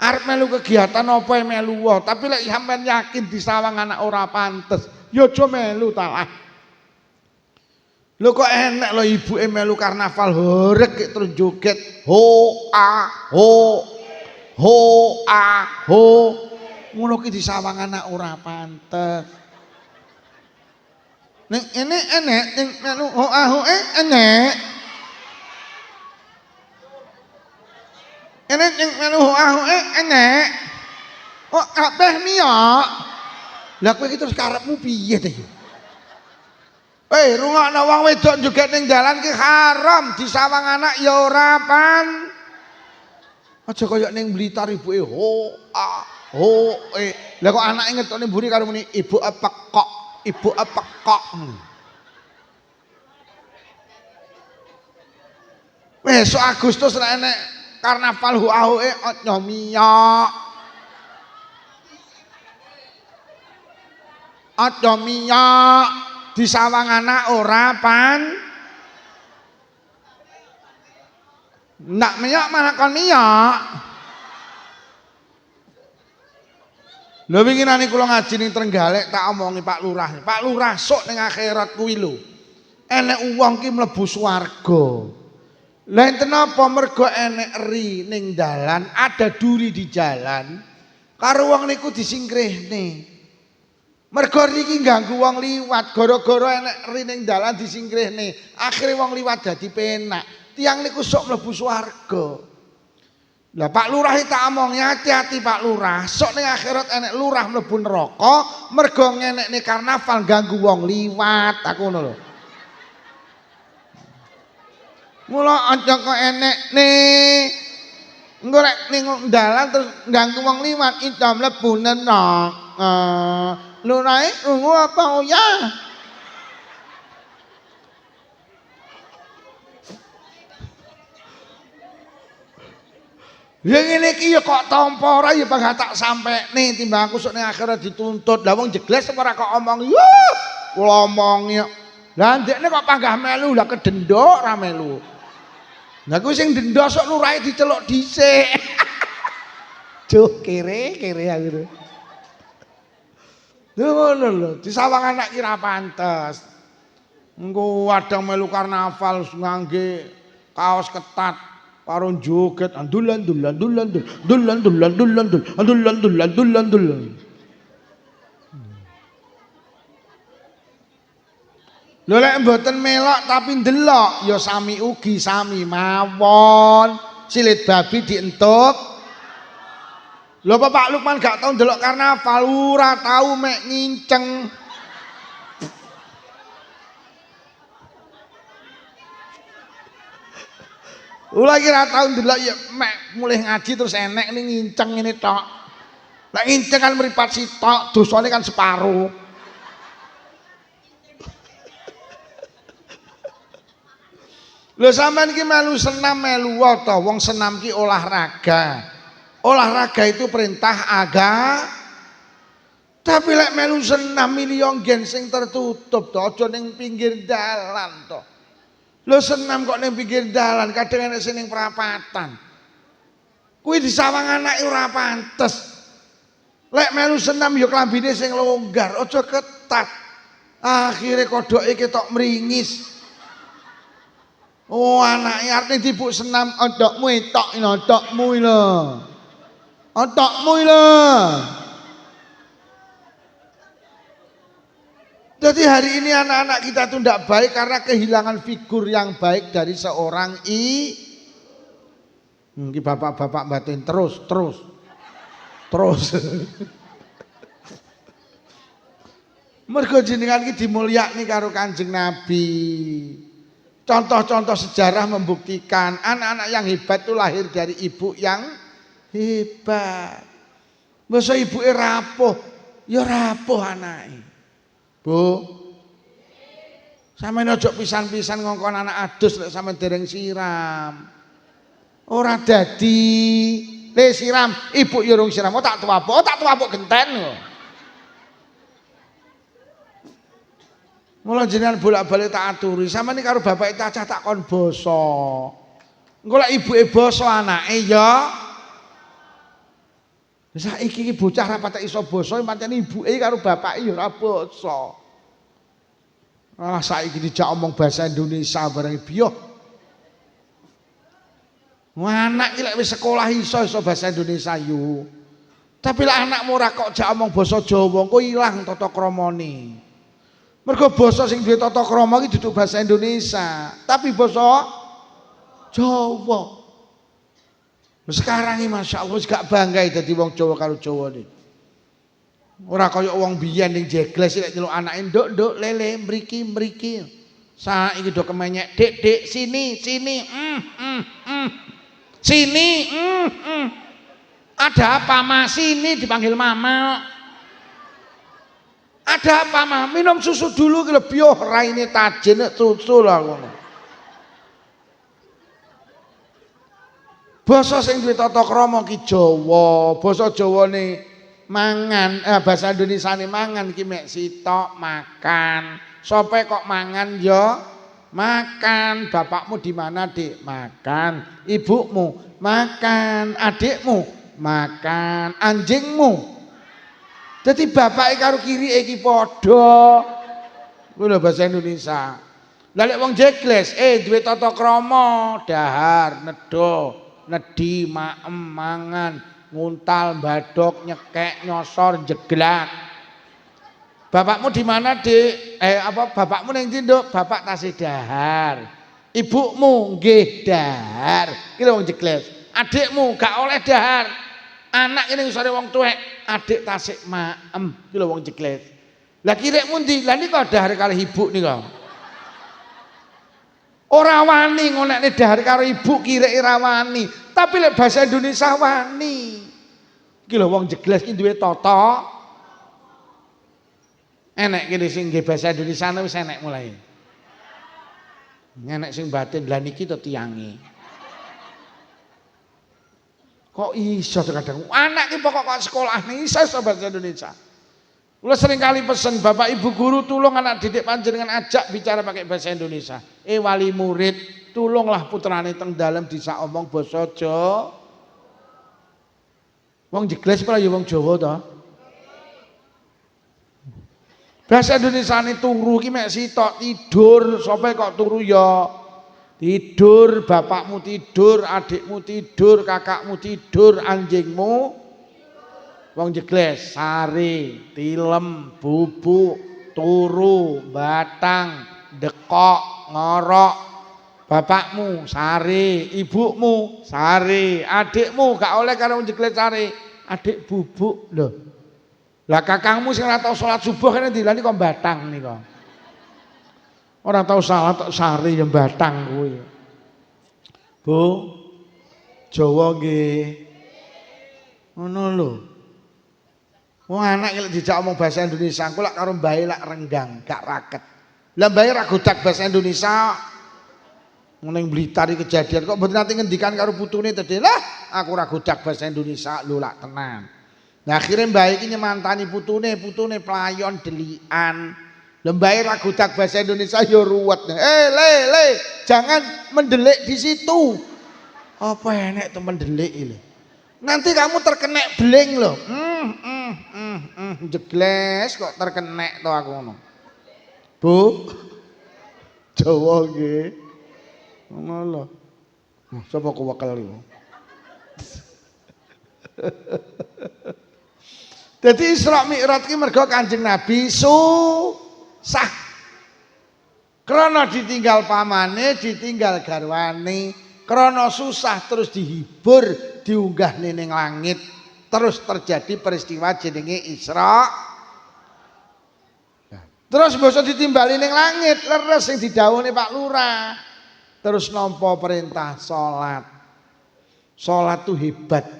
Arep melu kegiatan apa melu wae, tapi lek sampean yakin disawang anak ora pantes, ya aja melu ta lah. Lho kok enek lho ibuke melu karnaval horeg terus joget ho a ho. Ngono ki disawang anak ora pantes. Ning ini enek ning melu ho a ho enek. Enek ning melu ho a ho enek. Kok kabeh miyok. Lah kowe iki terus karepmu piye to iki? Rungokno wong wedok joget ning dalan ki haram, disawang anak ya ora pan. Aja kaya ning Blitar ibuke ho a ho Lah kok anake ngetokne mburi karo muni ibu apek kok. Besok Agustus nek enek karnaval ho a ho nyomiyok. Aja miyok. Disawang anak ora pan. Ndak miyok malah kon miyok. Lho wingi nani kula ngaji ning Trenggalek tak omongi Pak Lurah. Pak Lurah sok ning akhirat kuwi lho. Enek wong ki mlebu swarga. Lah enten apa mergo enek eri ning dalan, ada duri di jalan. Karo wong niku disingkrihne. Mergo niki ganggu wong liwat, gara-gara enek rining dalan disingkrihne. Akhire wong liwat dadi penak. Tiang niku sok mlebu swarga. Lah Pak Lurah tak omongi hati-hati Pak Lurah, sok ning akhirat enek lurah mlebu neraka mergo ngenekne karnaval ganggu wong liwat. Aku ngono lho. Mula aja kok enek nih. Engko lek ning dalan terus ganggu wong liwat itu mlebu neraka. Lu naik rungu apa ya? Ya ngene iki ya kok tampa ora ya bang tak sampene timbang aku sok ning akhirat dituntut. Lah wong jegles ora kok omong yo. Kula omongi kok. Lah ndekne kok panggah melu lah kedendok ra melu. Lah kuwi sing denda sok lurahe diceluk dhisik. Duh kere aku. Lho ngono lho, disawang anak ki ra pantes. Engko wadang melu karnaval ngangge kaos ketat karo joget andulan. Lho lek mboten melok tapi ndelok ya sami ugi sami mawon. Silit babi dientuk. Lho Pak Lukman gak tau ndelok karnaval, ora tau mek nginceng. Ula kira tau ndelok ya mek mulih ngaji terus enek ning nginceng ngene tok. Lek nginceng kan mripat sitok, dosane kan separuh. Lho sampean ki melu senam melu ta, wong senam ki olahraga. Olahraga itu perintah tapi lek melu senam milih gen sing tertutup to, aja ning pinggir dalan to. Lho senam kok ning pinggir dalan, kadang enek sing ning perapatan. Kuwi disawang anake ora pantes. Lek melu senam ya klambine sing longgar, aja ketat. Akhire kodoke ketok mringis. Oh anake arep dibuk senam ondokmu etok ondokmu lho. Ondokmu lho. Jadi hari ini anak-anak kita itu tidak baik karena kehilangan figur yang baik dari seorang Mungkin bapak-bapak batin terus. Mergo jenengan iki dimulyakni karo Kanjeng Nabi. Contoh-contoh sejarah membuktikan anak-anak yang hebat itu lahir dari ibu yang hebat. Masa ibuke rapuh, ya rapuh anake. Bu. Sampeyan aja pisan-pisan ngongkon anak adus lek sampeyan dereng siram. Ora dadi. Le siram, ibu ya urung siram, tak tuwapuk genten lho. Mula jenengan bolak-balik tak aturi, sampeyan iki karo bapak cacah tak kon basa. Engko lek ibuke basa anake ya. Saiki iki bocah ra patek iso basa, pancen ibuke karo bapake ya ora basa. Ah saiki dijak omong bahasa Indonesia bareng biyo. Anak iki lek wis sekolah iso bahasa Indonesia yo. Tapi lek anakmu ora kok jak omong basa Jawa, engko ilang tata kramane. Mergo basa sing duwe tata krama iki duduk bahasa Indonesia, tapi basa Jawa. Sekarang ini Masya Allah gak bangga dadi wong Jawa karo Jawa nih. Ora kaya wong biyen ning jegles lek nyeluk anake nduk lele mriki. Saiki do kemenyek Dik sini. Sini. Ada apa Mas? Sini dipanggil Mama. Ada apa mah? Minum susu dulu ki lebih raine tajin susu lah ngono. Basa sing duwe tata krama ki Jawa, basa Jawane mangan, bahasa Indonesiane mangan ki mek sitok makan. Sope kok mangan ya? Makan. Bapakmu di mana, Dik? Makan. Ibumu makan. Adikmu makan. Anjingmu. Jadi bapak karo kiri iki padha. Kuwi lho bahasa Indonesia. Lah lek wong jegles duwe tata krama, dahar, nedha, nedhi, maem, mangan, nguntal, mbadok, nyekek, nyosor, jeglak. Bapakmu di mana, Dik? Bapakmu ning ndi, Nduk? Bapak tasih dahar. Ibumu nggih dahar. Ki lho wong jegles. Adikmu gak oleh dahar. Anak ini sore wong tuwek, adik tasik maem, iki lho wong jegles. Lah kirekmu ndi? Lah nika dahar karo ibu nika. Ora wani ngonekne dahar karo ibu kireke ra wani, tapi lek bahasa Indonesia wani. Iki lho wong jegles iki duwe tata. Enek kene sing nggih basa Indonesia wis enek mulai. Enek sing batin lah niki to tiyange. Kok iso kadang anak ki pokok kok sekolah nih iso bahasa Indonesia. Kula sering kali pesen Bapak Ibu guru tolong anak didik panjenengan ajak bicara pakai bahasa Indonesia. Wali murid tulunglah putrane teng dalem bisa omong basa Jawa. Wong jegles kok ya wong Jawa to. Bahasa Indonesia ini turu ki mek sitok tidur, sapa kok turu ya tidur, bapakmu tidur, adikmu tidur, kakakmu tidur, anjingmu wong jegles, sari, tilem, bubuk, turu, batang, dekok, ngorok, bapakmu sari, ibumu sari, adikmu gak oleh karo wong jegles sari, adik bubuk lho. Lah kakangmu sing ora tau salat subuh kene dilani kok batang nika. Ora tau salat tok sari ya batang kuwi. Bu, Jawa nggih. Ngono lho. Wong anak lek dijak omong bahasa Indonesia engko lak karo mbae lak renggang, gak raket. Lah mbae ra godak bahasa Indonesia. Ning Blitar iki kejadian kok mboten nate ngendikan karo putune tedhe. Lah, aku ra godak bahasa Indonesia lho lak tenan. Nah akhirnya mbae iki nyemantani putune pelayon delian. Lah mbae ra godak bahasa Indonesia ya ruwet. Le, jangan mendelik di situ. Apa enek temen delik iki lho. Nanti kamu terkenek bling loh. Jegles kok terkenek to aku ngono. Bu. Jawa nggih. Ngono lho. Sapa kuwekel iki? Dadi Isra Mi'raj ki mergo Kanjeng Nabi susah. Krana ditinggal pamane, ditinggal garwane, krana susah terus dihibur, diunggah ning langit. Terus terjadi peristiwa jenenge Isra. Terus basa ditimbali ning langit, leres sing didhawuhne Pak Lurah. Terus nampa perintah salat. Salat itu hebat.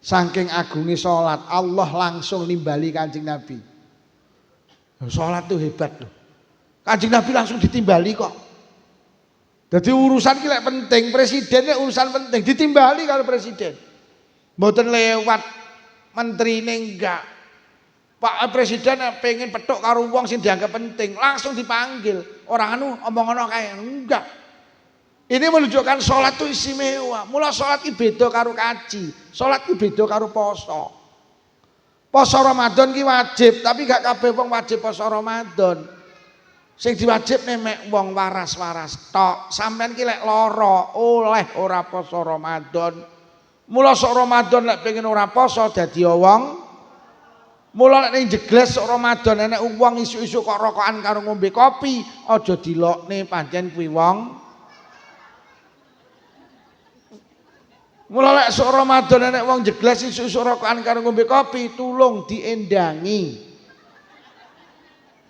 Saking agunge salat, Allah langsung nimbali Kanjeng Nabi. Salat itu hebat loh. Kanjeng Nabi langsung ditimbali kok. Jadi urusan ki lek penting, presidennya urusan penting ditimbali kalau presiden. Mboten lewat menterine enggak. Pak Presiden pengen petuk karo wong sing dianggap penting, langsung dipanggil. Orang anu omong-omong kae enggak. Ini menunjukkan sholat itu istimewa. Mula sholat itu beda karo kaji. Sholat itu beda karo poso. Poso Ramadan ki wajib, tapi gak kabeh wong wajib poso Ramadan. Sing diwajibne mek wong waras-waras tok. Sampeyan ki lek lara oleh ora poso Ramadan. Mula sok Ramadan lek pengen ora poso dadi wong. Mula nek ning jegles sok Ramadan enek wong isu-isu kok rokokan karo ngombe kopi, aja dilokne pancen kuwi wong. Mula lek sok Ramadan enek wong jegles isu-isu rokokan karo ngombe kopi, tulung diendangi.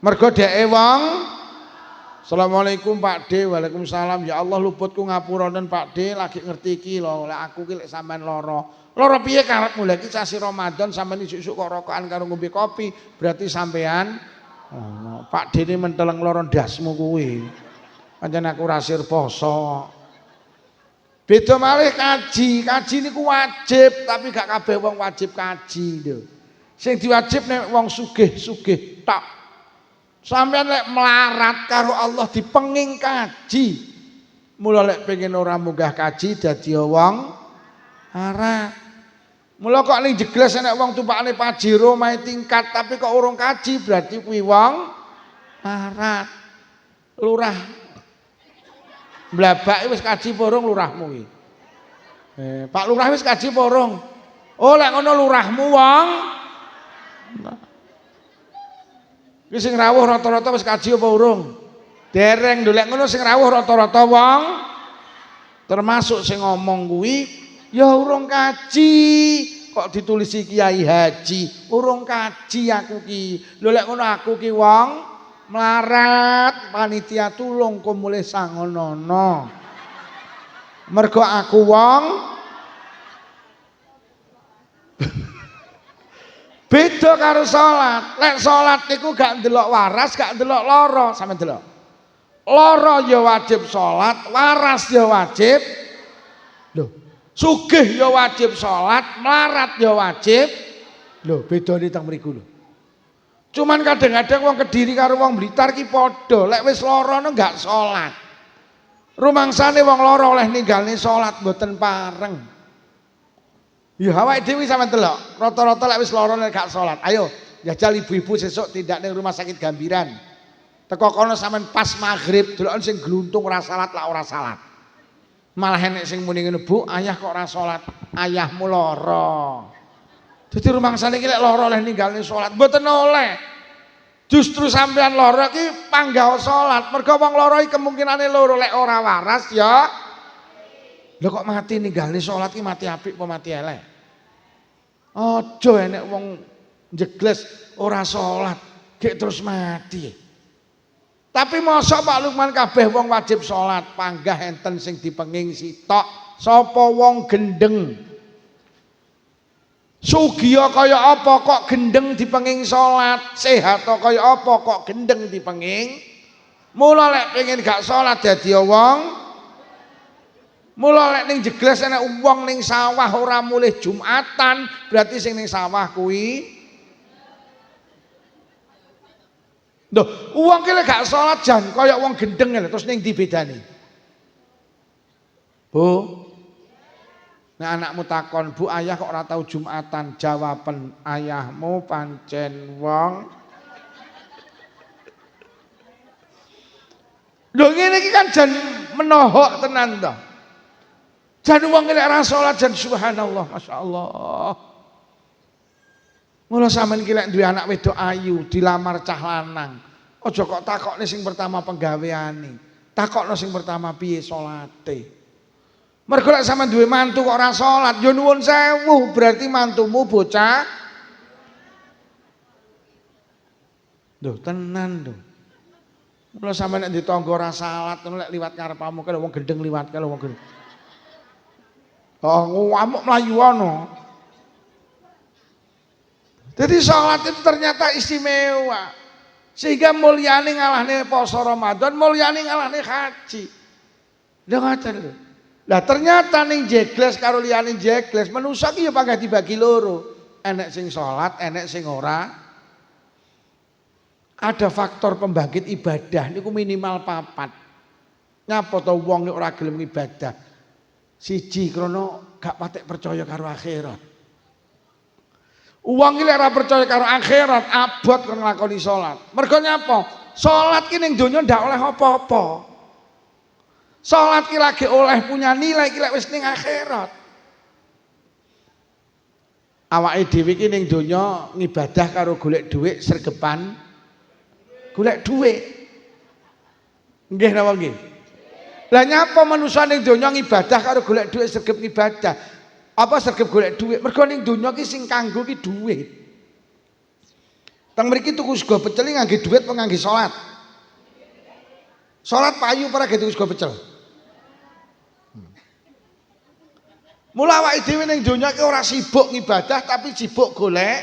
Mergo dheke wong Assalamualaikum Pak D, Waalaikumsalam. Ya Allah luputku ngapuronen Pak D, lagi ngerti iki lho, lek aku ki lek sampean lara. Lara piye karepmu lek iki sasi Ramadan sampean isuk-isuk kok rokokan karo ngombe kopi, berarti sampean Pak D ini menteleng lara ndasmu kuwi. Pancen aku rasir poso. Beda malih kaji, kaji niku wajib, tapi gak kabeh wong wajib kaji lho. Sing diwajib nek wong sugih-sugih tok. Sampeyan lek melarat karo Allah dipenging kaji. Mula lek pengen ora munggah kaji dadi wong larat. Mula kok ning jegles enek wong tumpakane pajero mae tingkat tapi kok urung kaji berarti kuwi wong larat. Lurah Blabak wis kaji apa urung lurahmu iki? Pak Lurah wis kaji apa urung? Oh lek ngono lurahmu wong. Ki sing rawuh rata-rata wis kaji apa urung? Dereng lho lek ngono sing rawuh rata-rata wong termasuk sing ngomong kuwi ya urung kaji. Kok ditulisi Kiai Haji, urung kaji aku ki. Lho lek ngono aku ki wong melarat, panitia tulung kok mulih sangonono. Mergo aku wong Beda karo salat. Lek salat niku gak ndelok waras, gak ndelok lara, sampeyan delok. Lara ya wajib salat, waras ya wajib. Lho, sugih ya wajib salat, melarat ya wajib. Lho, bedane teng mriku lho. Cuman kadang-kadang wong Kediri karo wong Blitar ki padha, lek wis lara no gak salat. Rumangsane wong lara oleh ninggalne salat mboten pareng. Ya awake dhewe sampeyan delok, rata-rata lek wis lara nek gak salat. Ayo, jajal ibu-ibu sesuk tindak ning rumah sakit Gambiran. Teko kono sampean pas maghrib deloken sing gluntung ora salat lak ora salat. Malah enek sing muni ngene, "Bu, ayah kok ora salat? Ayahmu lara." Dadi rumangsane iki lek lara oleh ninggalne salat, mboten oleh. Justru sampean lara ki panggawa salat. Mergo wong lara iki kemungkinane loro, lek ora waras ya lho kok mati ninggalne salat ki mati apik apa mati elek? Aja enek wong njegles ora salat gek terus mati. Tapi mosok Pak Lukman kabeh wong wajib salat, panggah enten sing dipenging sitok, sapa wong gendeng. Sugiya kaya apa kok gendeng dipenging salat, sehat kaya apa kok gendeng dipenging. Mula lek pengen gak salat dadi wong. Mula lek ning jegles enek wong ning sawah ora mulih Jumatan, berarti sing ning sawah kuwi lho, wong ki lek gak salat jan kaya wong gendeng lho, terus ning ndi bedane? Bu, nek anakmu takon, "Bu, ayah kok ora tau Jumatan?" Jawaban ayahmu pancen wong. Lho ngene iki kan jan menohok tenan to. Jan wong lek ora salat jan subhanallah, masyaallah. Mula sampean iki lek duwe anak wedok ayu dilamar cah lanang, aja kok takokne sing pertama penggaweane. Takokno sing pertama piye salate. Mergo lek sampean duwe mantu kok ora salat, ya nuwun sewu, berarti mantumu bocah. Lho tenan lho. Mula sampean nek ditangga ora salat, lek liwat ngarepamu kaya wong gendeng liwat kaya wong gendeng. Oh, ngamuk melayu ana. Jadi salat itu ternyata istimewa. Sehingga mulyane ngalahne poso Ramadan, mulyane ngalahne haji. Lha ngoten lho. Lah ternyata ning jegles karo liyane jegles, manusa ki ya panggah dibagi loro. Enek sing salat, enek sing ora. Ada faktor pembangkit ibadah niku minimal 4. Nyapa to wong nek ora gelem ibadah? Siji krana gak patek percaya karo akhirat. Wong iki lek ora percaya karo akhirat abot kon nglakoni salat. Mergo nyapa? Salat ki ning donya ndak oleh apa-apa. Salat ki lagi oleh punya nilai ki lek wis ning akhirat. Awake dhewe ki ning donya ngibadah karo golek dhuwit sregepan. Golek dhuwit. Nggih napa nggih? Lah nyapa manusa ning donya ngibadah karo golek dhuwit sregep ngibadah. Apa sregep golek dhuwit? Mergo ning donya ki sing kanggo ki dhuwit. Teng mriki tuku sego pecel ngangge dhuwit apa ngangge salat? Salat payu para ge tuku sego pecel. Mula awake dhewe ning donya ki ora sibuk ngibadah tapi sibuk golek.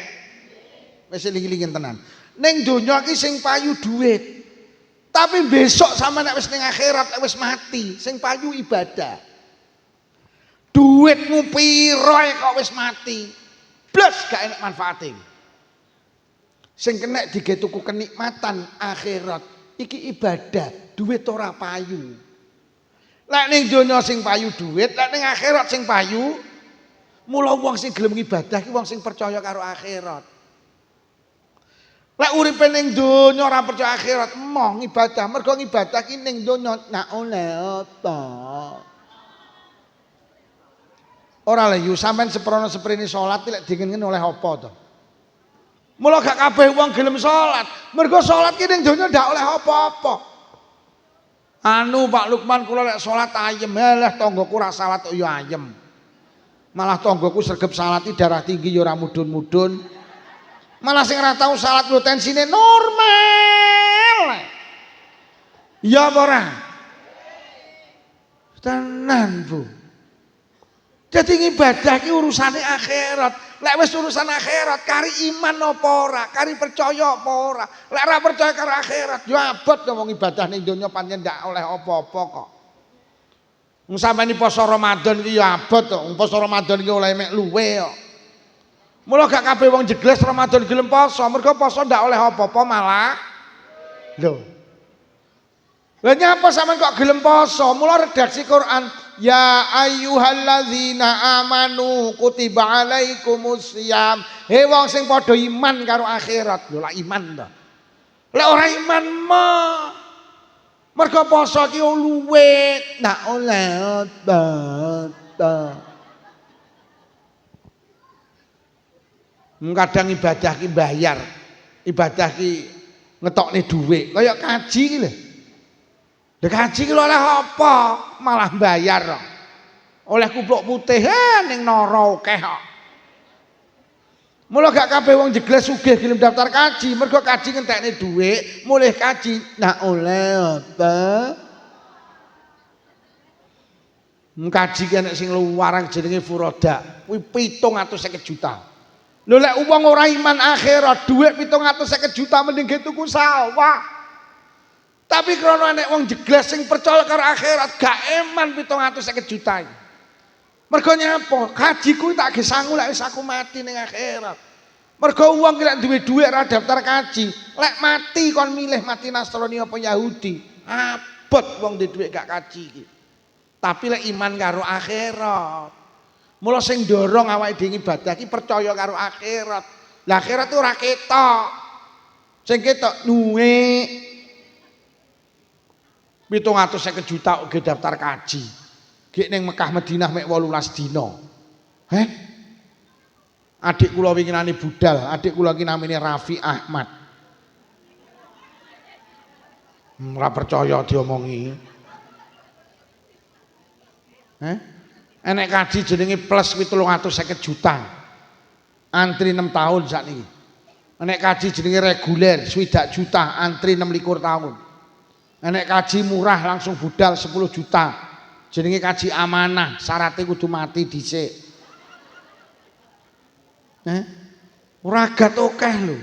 Wis eling-elingen tenan. Ning donya ki sing payu dhuwit. Tapi besok sama nek wis ning akhirat nek wis mati, sing payu ibadah. Duitmu piro kok wis mati. Blas gak enak manfaate. Sing kena dige tuku kenikmatan akhirat iki ibadah, duit ora payu. Lek ning donya sing payu duit, lek ning akhirat sing payu. Mula wong sing gelem ibadah ki wong sing percaya karo akhirat. Lek uripe ning donya ora percaya akhirat, emoh ngibadah. Mergo ngibadah ki ning donya nak oleh apa. Ora lho, sampean seprono seprene salat lek dingin oleh apa to? Mula gak kabeh wong gelem salat. Mergo salat ki ning donya ndak oleh apa-apa. Anu Pak Lukman kula lek salat ayem, lah tanggoku ora salat kok ya ayem. Malah tanggoku sregep salat darah tinggi ya ora mudun-mudun. Malah sing ora tau salat lho tensine normal. Ya apa ora? Tenan, Bu. Jadi ibadah ki urusane akhirat. Lek wis urusan akhirat, kari iman apa ora, kari percaya apa ora. Lek ora percaya karo akhirat, yo abot ngomong ibadah ning donya pancen ndak oleh apa-apa kok. Wong sampeyan poso Ramadan iki yo abot to, wong poso Ramadan iki oleh mek luwe kok. Mula gak kabeh wong jegles Ramadan gelem poso, mergo poso ndak oleh apa-apa malah lho. Lah nyapa sampean kok gelem poso? Mula redaksi Quran, ya ayyuhalladzina amanu kutiba alaikumusiyam. He wong sing padha iman karo akhirat. Lho lak iman to. Lek ora iman mah mergo poso ki luwe ndak oleh apa. Kadang ibadah ki bayar. Ibadah ki ngetokne dhuwit, kaya kaji ki lho. Lah kaji ki oleh apa? Malah bayar. Oleh kupluk putih ning nara akeh kok. Mula gak kabeh wong jegles sugih gelem daftar kaji, mergo kaji ngentekne dhuwit, mulih kaji nak oleh apa? Kaji ki nek sing luwarang jenenge furoda, kuwi 750 juta. Lho lek wong ora iman akhirat, dhuwit 750 juta mending ge tuku sawah. Tapi krana nek wong jegles sing percaya karo akhirat gak eman 750 juta. Mergo nyapa? Kaji kuwi tak ge sangu lek wis aku mati ning akhirat. Mergo wong ki lek duwe dhuwit ra daftar kaji, lek mati kon milih mati Nasrani apa Yahudi. Abot wong duwe dhuwit gak kaji iki. Tapi lek iman karo akhirat. Mula sing ndorong awake dhewe ibadah ki percaya karo akhirat. Lah akhirat itu ora ketok. Sing ketok duwe 750 juta uga daftar kaji. Gek ning Mekah Madinah mek 18 dina. Heh? Adik kula wingi nani budal, adik kula ki namine Raffi Ahmad. Ora percaya diomongi. Heh? Enek kaji jenenge plus 750 juta. Antri 6 tahun sakniki. Enek kaji jenenge reguler 20 juta, antri 26 tahun. Enek kaji murah langsung budal 10 juta. Jenenge kaji amanah, syaratnya kudu mati dhisik. Ora gat akeh lho.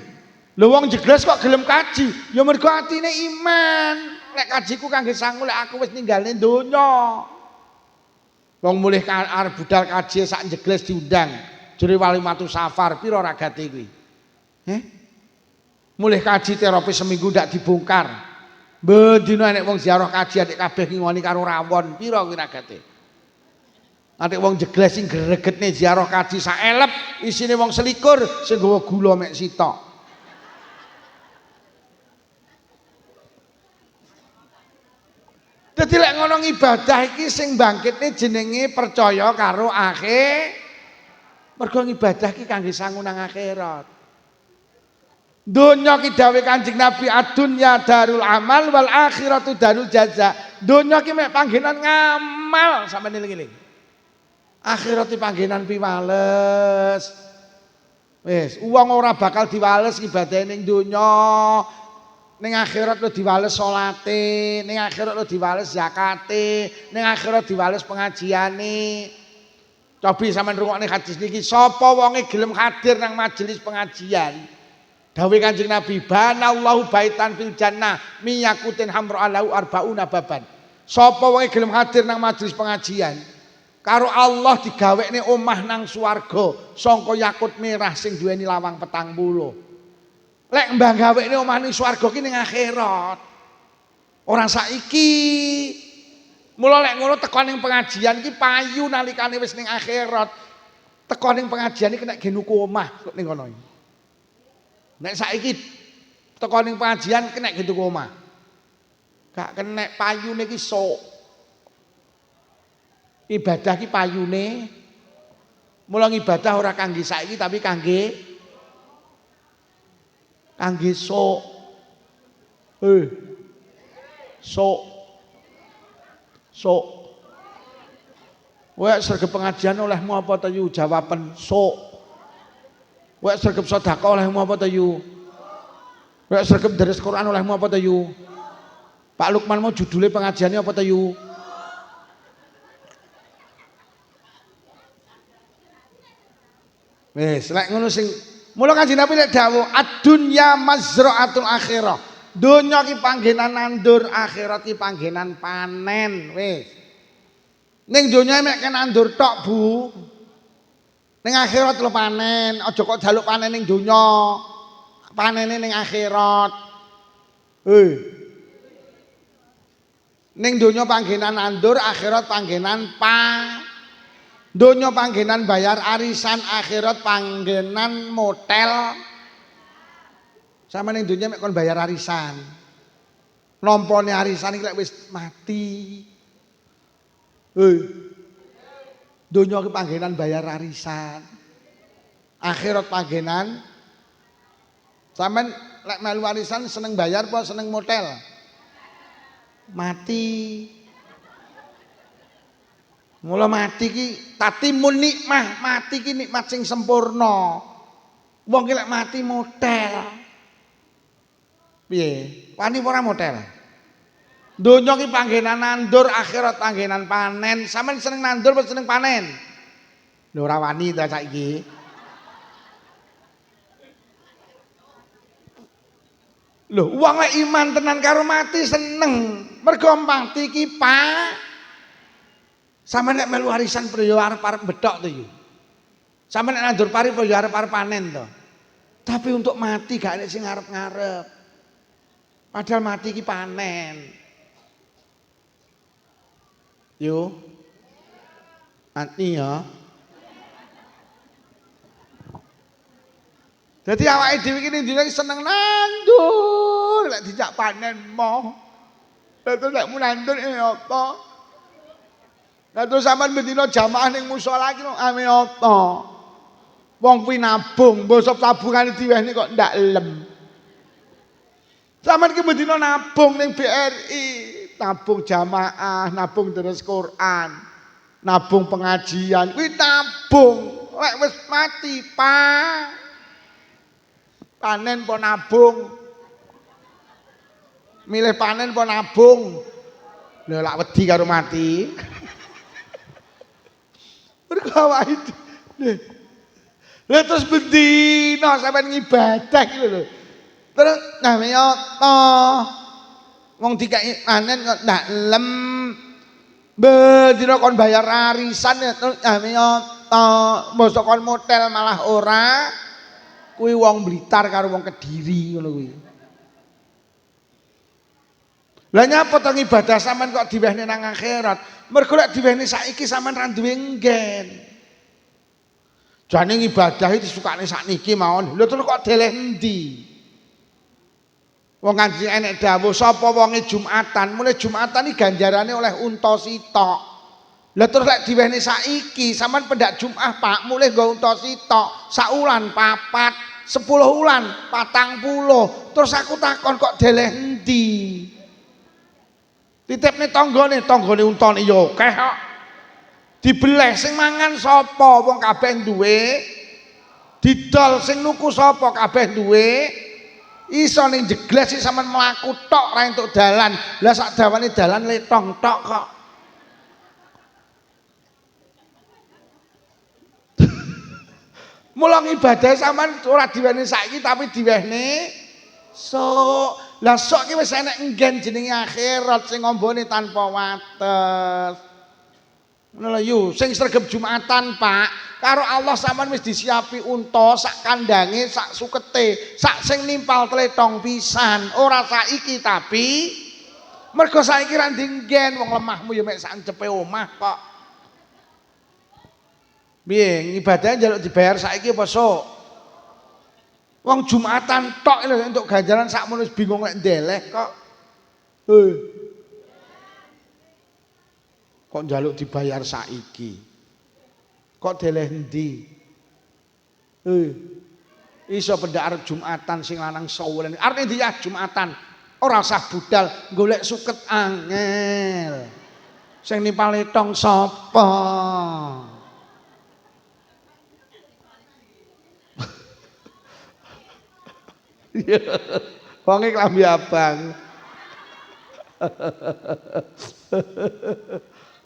Lho wong jegles kok gelem kaji, ya mergo atine iman. Lek kajiku kangge sangu lek aku wis ninggalne donya. Wong mulih arep budal kaji sak jegles diundang. Jere Walimatu Safar pira ragate kuwi? Mulih kaji terapi seminggu ndak dibongkar. Bendina nek wong ziarah kaji adik kabeh ngingoni karo rawon pira kuwi ragate. Adik wong jegles sing gregetne ziarah kaji sak elep isine wong selikur sing nggawa gula mek sitok. Dadi lek ngono ibadah iki sing bangkitne jenenge percaya karo akhir. Mergo ibadah iki kangge sangu nang akhirat. Donya ki dawuh Kanjeng Nabi ad-dunya darul amal wal akhiratu darul jaza. Donya ki mek panggenan ngamal sampeyan eling-eling. Akhirat ki panggenan piwales. Wis, wong ora bakal diwales ibadah ning donya. Ning akhirat lo diwales salate, ning akhirat lo diwales zakate, ning akhirat diwales pengajiane. Cobi sampeyan rungokne hadis niki, sapa wonge gelem hadir nang majelis pengajian? Dawuh Kanjeng Nabi, banallahu baitan fil jannah miyakutin hamra alahu arbauna baban. Sapa wonge gelem hadir nang majelis pengajian, karo Allah digawekne omah nang swarga sangka yakut merah sing duweni lawang 40. Lek mbah gawekne omah ning swarga ki ning akhirat. Ora saiki. Mula lek ngono teko ning pengajian ki payu nalikane wis ning akhirat. Teko ning pengajian iki nek genuku omah ning kono iki. Nek saiki teko ning pengajian kena gitu ke omah. Gak kena payune ki sok. Ibadah ki payune. Mula ibadah ora kangge saiki tapi kangge sok. Sok. Wek sregep pengajian olehmu apa ta yu? Jawaban sok. Wek sregep sedekah olehmu apa ta yu? Wek sregep deres Quran olehmu apa ta yu? Pak Lukman mau judulnya pengajiannya apa ta yu? Wis lek ngono sing mula Kanjeng Nabi lek dawuh ad-dunya mazra'atul akhirah. Donya ki panggenan nandur, akhirat ki panggenan panen. Wis. Ning donya mek nandur tok, Bu. Ning akhirat lho panen, aja kok jaluk panen ning donya. Panene ning akhirat. Ning donya panggenan nandur, akhirat panggenan donya panggenan bayar arisan, akhirat panggenan motel. Sama ning donya mek kon bayar arisan. Nompone arisan iki lek wis mati. Donya ki panggenan bayar arisan. Akhirat panggenan sampean lek melu arisan seneng bayar apa seneng motel? Mati. Mula mati ki tatimun nikmah, mati ki nikmat sing sempurna. Wong ki lek mati motel. Piye? Wani ora motel? Donya ki panggenan nandur, akhirat panggenan panen. Sampeyan seneng nandur apa seneng panen? Lho ora wani ta saiki. Lho, wong lek iman tenan karo mati seneng. Mergo mati ki sampeyan nek melu warisan priyo arep-arep bedhok to yo. Sampeyan nek nandur pari apa yo arep-arep panen to. Tapi untuk mati gak enek sing ngarep-ngarep. Padahal mati ki panen. Yo. Mati ya. Jadi awake dhewe iki ning dina seneng nandur, lek dijak panen mo. Terus lek mu nandur apa? Lah terus sampean bendina jamaah ning musala iki ame apa? Wong kuwi nabung, mbosok tabungane diwehne kok ndak elem. Sampeyan ki bendina nabung ning BRI, nabung jamaah, nabung terus Quran, nabung pengajian, kuwi nabung. Lek wis mati, panen po nabung. Milih panen po nabung. Lha lak wedi karo mati. Mergo awake lha terus bendina sampean ngibadah iki lho. Terus namanya apa? Wong dikai panen kok ndak lem. Bendina kon bayar arisan ya terus namanya apa? Mosok kon motel malah ora. Kuwi wong Blitar karo wong Kediri ngono kuwi. Lah nyapa to ibadah sampean kok diwehne nang akhirat? Mergo lek diwehne saiki sampean ra duwe nggen. Jane ibadah iki disukane sakniki mawon. Lha terus kok deleh endi? Wong kanjeng enek dawuh sapa wonge Jumatan, mulai Jumatan iki ganjarane oleh unta sitok. Lah terus lek diwehne saiki sampean pendak Jumat Pak, mulai nggo unta sitok, sak wulan 4, 10 wulan 40. Terus aku takon kok deleh endi? Titipne tanggane untane ya akeh kok. Dibeleh sing mangan sapa? Wong kabeh duwe. Didol sing nuku sapa? Kabeh duwe. Iso ning jegles sing sampean mlaku tok ra entuk dalan. Lah sak dawane dalan letong tok kok. Mula ibadah sampean ora diwehne saiki tapi diwehne sok. Lah sok ki wis enek nggen jenenge akhirat sing ngombone tanpa wates. Ngono lho yu, sing sregep Jumatan, Pak. Karo Allah sampean wis disiapi unta sak kandange, sak sukete, sak sing nimpal tletong pisan. Ora saiki tapi mergo saiki ra ndinggen wong lemahmu ya mek sak cepe omah kok. Piye, ibadah njaluk dibayar saiki apa sok? Wong Jumatan tok lho entuk ganjaran sakmono wis bingung lek ndeleh kok. Kok njaluk dibayar saiki? Kok deleh endi? Iso pendak arep Jumatan sing lanang sawulan. Arep endi ya Jumatan? Ora usah budal golek suket angel. Sing nimpal letong sapa? Wonge klambi abang.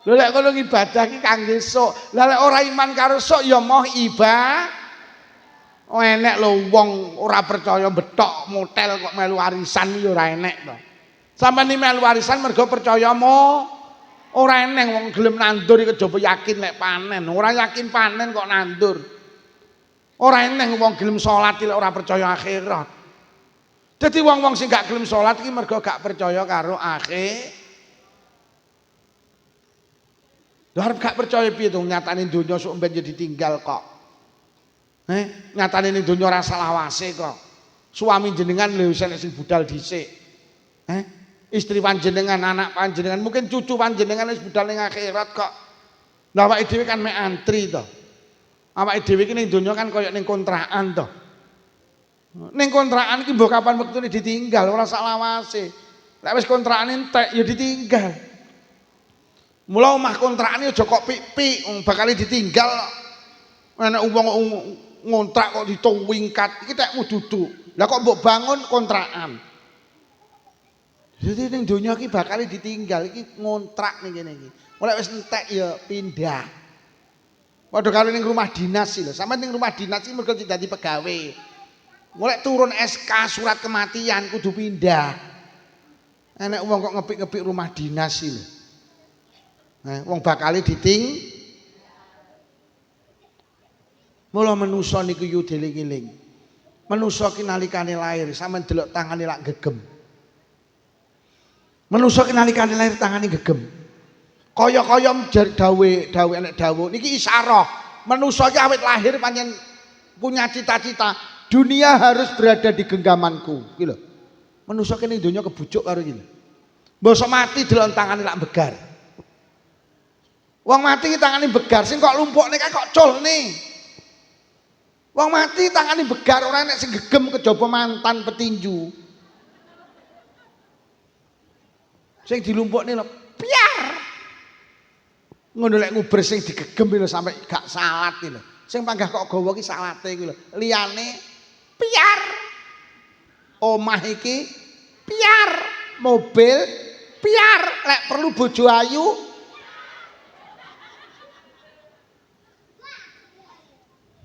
Lha lek kono ibadah ki kangge sok. Lah lek ora iman karo sok ya moh ibadah. Enek lho wong ora percaya betok motel kok melu warisan ya ora enek to. Sampeyan iki melu warisan mergo percaya ora enek wong gelem nandur iki kejaba yakin nek panen. Ora yakin panen kok nandur. Ora enek wong gelem salat iki ora percaya akhirat. Dadi wong-wong sing gak gelem salat iki mergo gak percaya karo akhir. Lha arep gak percaya piye to nyatane donya sok mben yo ditinggal kok. Nyatane ning donya ora salawase kok. Suami jenengan lho sing budal dhisik. Istri panjenengan, anak panjenengan, mungkin cucu panjenengan wis budal ning akhirat kok. Lah awake dhewe kan mek antri to. Awake dhewe iki ning donya kan kaya ning kontrakan to. Ning kontrakan iki mbok kapan wektune ditinggal ora salawase. Lek wis kontrakan entek ya ditinggal. Mula omah kontrakan aja kok pik-pik bakal ditinggal. Ana wong ngontrak kok ditowingkat iki tekmu duduk. Lah kok mbok bangun kontrakan. Jadi ning donya iki bakal ditinggal iki ngontrak ning kene iki. Mulai wis entek ya pindah. Padha karo ning rumah dinas lho. Sampe ning rumah dinas iki mergo dadi pegawai. Mulai turun SK surat kematian kudu pindah. Enek wong kok ngepik-ngepik rumah dinas lho. Wong bakal Mula manusa niku yo deling-eling. Manusa ki nalikane lair sampean delok tangane lak gegem. Manusa ki nalikane lair tangane gegem. Kaya-kaya dawuh enek dawuh niki isyarah. Manusa ki awit lahir pancen punya cita-cita dunia harus berada di genggamanku iki lho. Manusa ki ning donya kebujuk karo iki lho. Mbok mati delok tangane lak begar. Wong mati ki tangane begar sing kok lumpukne kok culne. Wong mati tangane begar ora enek sing gegem kejaba mantan petinju. Sing dilumpukne lho piar. Ngono lek nguber sing digegem lho sampe gak salat lho. Sing panggah kok gawa ki salate iki lho. Liyane piar. Omah iki piar, mobil piar, lek perlu bojo ayu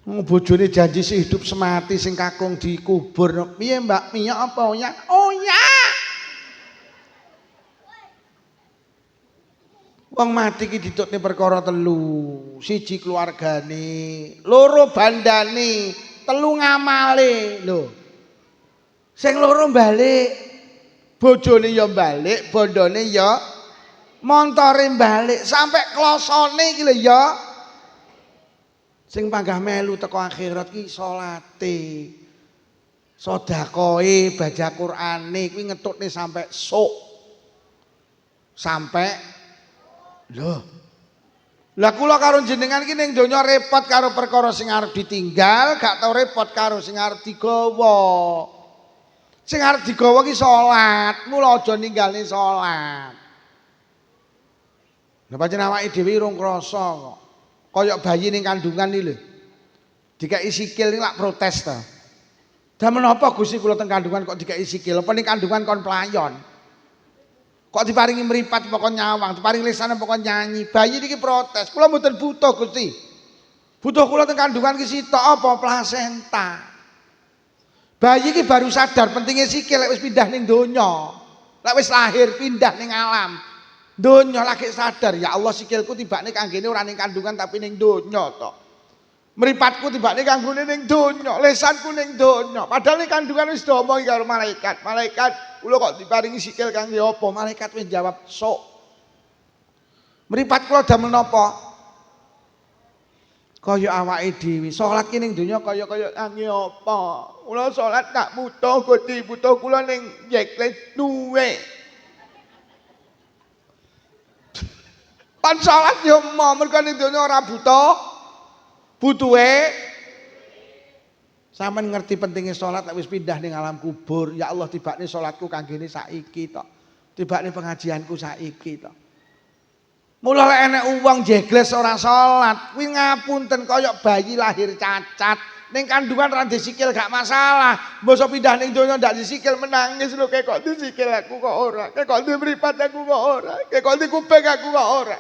bojone janji sehidup semati sing kakung dikubur. Piye Mbak Mia apa ya? Oh ya. Wong mati ki ditutne perkara telu. Siji keluargane, loro bandane, telu ngamale. Lho. Sing loro balik, bojone ya balik, bondone ya montore balik sampai klosone iki lho ya. Sing panggah melu teko akhirat ki salate, sedekahe, baca Qur'ane kuwi ngetutne sampai sok. Sampai lho. Lah kula karo jenengan iki ning donya repot karo perkara sing arep ditinggal, gak tau repot karo sing arep digawa. Sing arep digawa ki salat, mula aja ninggalne salat. Lah pancen awake dhewe urung krasa kok. Kaya bayi ning kandungan iki lho. Dikai sikil iki lak protes ta. Dah menapa Gusti kula teng kandungan kok dikai sikil? Apa ning kandungan kon playon? Kok diparingi mripat pokok nyawang, diparingi lisan pokok nyanyi. Bayi iki protes. Kula mboten butuh Gusti. Butuh kula teng kandungan ki sitok apa plasenta. Bayi iki baru sadar pentingnya sikil lek wis pindah ning donya. Lek wis lahir pindah ning alam. Donya lagi sadar ya Allah sikilku tibane kanggene ora ning kandungan tapi ning donya to. Mripatku tibane kanggone ning donya, lesanku ning donya. Padahal ning kandungan wis diomongi karo malaikat. Malaikat, kula kok diparingi sikil kangge apa? Malaikat wis jawab, "Sok." Mripat kula damel napa? Kaya awake dhewe. Salat ki ning donya kaya-kaya kangge apa? Kula salat tak butuh Gusti, butuh kula ning jekles duwe. Pan salat yo mau mergo ning donya ora butuhe sampean ngerti pentingnya salat lek wis pindah ning alam kubur. Ya Allah tibakne salatku kanggene saiki tok. Tibakne pengajianku saiki tok. Mula lek enek wong jegles ora salat, kuwi ngapunten kaya bayi lahir cacat. Ning kandungan ra disikil gak masalah. Mbok pindah ning donya ndak disikil menangis lho kok disikil aku kok ora. Kok dimripat aku kok ora. Kok dikuping aku kok ora.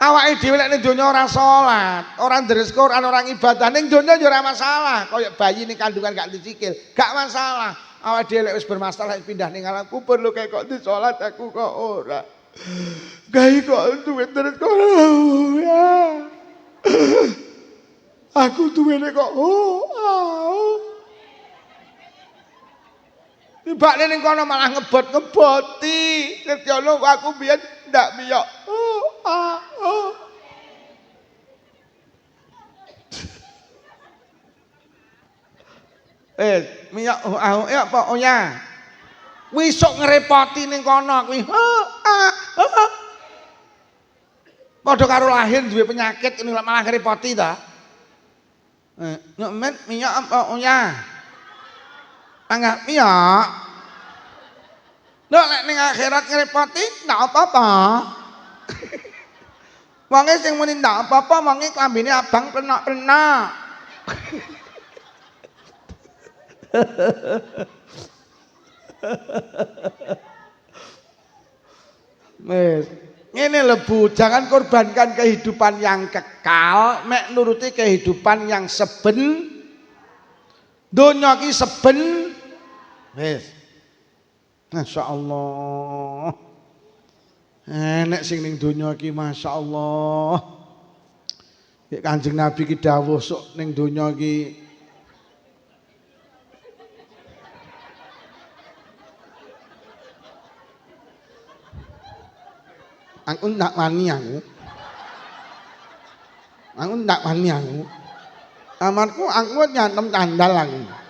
Awake dhewe nek ning donya ora salat, ora ndres Quran, ora ibadah ning donya ya ora masalah. Kaya bayi ning kandungan gak dicikil, gak masalah. Awake dhewe lek wis bermasalah pindah ning alam kubur lho kok di salat aku kok ora. Gawe kok duwe ndres Quran. Aku duwene kok Tibakne ning kono malah ngebot-ngeboti. Setyono aku biyen ndak miyok. Miyok ya apa ya. Wisuk ngrepoti ning kono kuwi. Padha karo lahir duwe penyakit ini malah ngrepoti ta. Men miyok apa ya. Tanggap miyok. Nek ning akhirat ngrepoti ndak apa-apa. Wonge sing muni ndak apa-apa wonge klambine abang penak-penak. Wes, ngene lho Bu, jangan korbankan kehidupan yang kekal mek nuruti kehidupan yang seben. Donya ki seben. Wes. Masyaallah. Enek sing ning donya iki masyaallah. Nek Kanjeng Nabi ki dawuh sok ning donya ki aku ndak wani aku. Aku ndak wani aku. Amarku aku nyantem candal aku.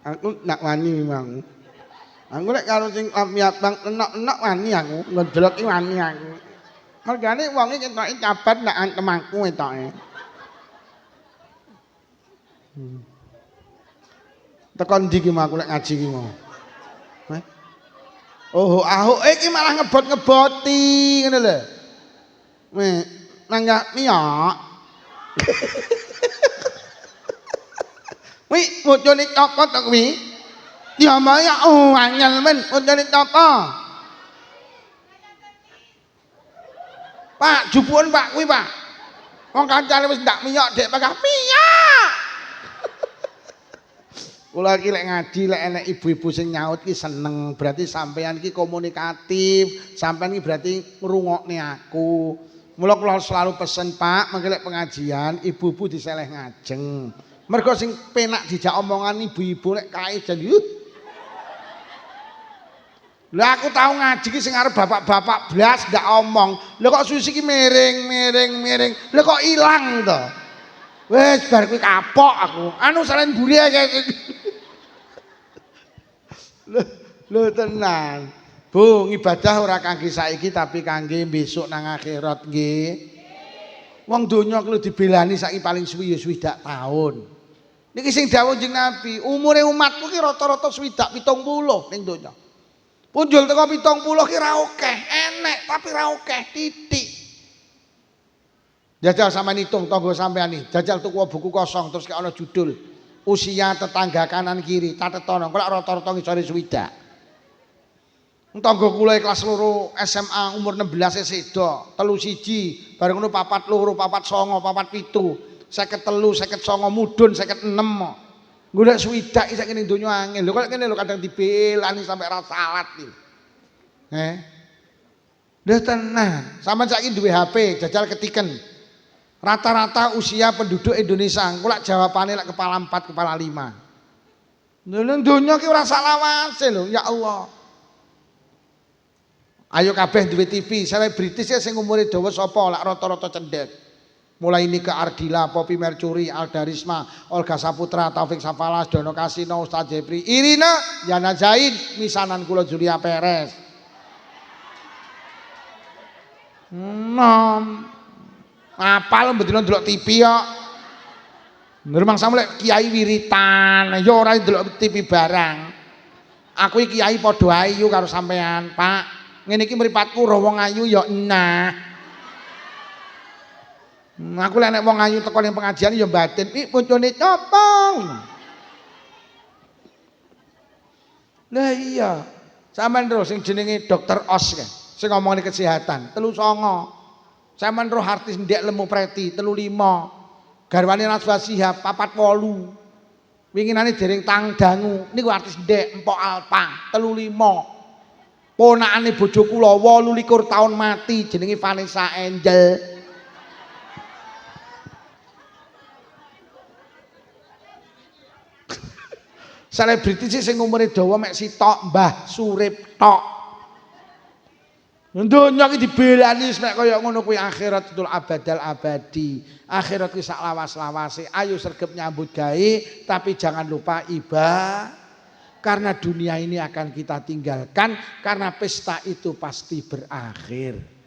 Aku ndak wani memang. Aku lek karo sing abang enak-enak wani aku, ngedelok iki wani aku. Mergane wong iki ketoke cabat ndak antem aku ketoke. Tekan ndi ki aku lek ngaji ki mau. Oh, ahuk iki malah ngebot-ngeboti ngene lho. Nanggak miyok. Wi, bojone copot to kuwi. Ya maya anyel men, bojone copot. Pak, jupuken Pak kuwi, Pak. Wong kancane wis ndak miyok dek pegah miyok. Kula iki lek ngaji lek enek ibu-ibu sing nyaut ki seneng, berarti sampean iki komunikatif, sampean iki berarti ngrungokne aku. Mula kula selalu pesen Pak, mengko lek pengajian ibu-ibu diseleh ngajeng. Mergo sing penak dijak omongan ibu-ibu lek kae jan Lah aku tau ngaji ki sing arep bapak-bapak blas ndak omong. Lah kok susi ki miring. Lah kok ilang to? Wes bar kuwi kapok aku. Anu salen mburi ae. Lho tenan. Bu, ibadah ora kangge saiki tapi kangge besok nang akhirat nggih. Wong donya kuwi dibelani saiki paling suwi ya 60 tahun. Niki sing dawuh Kanjeng Nabi, umure umatku ki rata-rata 70 70 ning donya. Punjul teko 70 ki ra akeh, enek tapi ra akeh titik. Jajal sampean hitung tangga sampean iki, jajal tuku buku kosong terus kayak ana judul usia tetangga kanan kiri, catetono, kok rata-rata ngisore 60. Tangga kula kelas 2 SMA umur 16 sedo, 31, bareng ngono 42, 49, 47, 53, 59 mudhun 56. Golek swidak iki saiki ning donya angel. Lho kok ngene lho kadang dibelani sampai ra salat iki. Lha tenan, sampean saiki duwe HP, jajal ketiken. Rata-rata usia penduduk Indonesia, engko lak jawabane lak kepala 4, kepala 5. Lho ning donya ki ora salawase lho, ya Allah. Ayo kabeh duwe TV, selebritis sing umure dawa sapa lak rata-rata cendhek. Mulai ini ke Ardila, Poppy Mercury, Alda Risma, Olga Saputra, Taufik Safalas, Dono Kasino, Ustaz Jepri, Irina, Yana Zain, misanan kula Julia Perez. Apal mbedina ndelok TV kok. Nurmang sampe Kiai wiritan, ya ora ndelok TV barang. Aku iki kiai padha ayu karo sampean, Pak. Ngene iki mripatku ora wong ayu ya enah. Aku lek nek wong ayu teko ning pengajian ya batin, "Ih, boncone copong." Lah iya. Sampeyan ro sing jenenge Dokter Os kan, sing ngomongin kesehatan, 39. Sampeyan ro artis ndek lemu preti 35. Garwane Najwa Shihab 48. Winginane dereng tang dangu niku artis ndek Empok Alpa 35. Ponakane bojo kula 28 tahun mati jenenge Vanessa Angel. Selebriti sih sing umure dawa mek sitok Mbah Surip tok. Donya iki dibelani nek kaya ngono kuwi akhirat tul abadal abadi. Akhirat ki sak lawas-lawase. Ayo sregep nyambut gawe tapi jangan lupa karena dunia ini akan kita tinggalkan karena pesta itu pasti berakhir.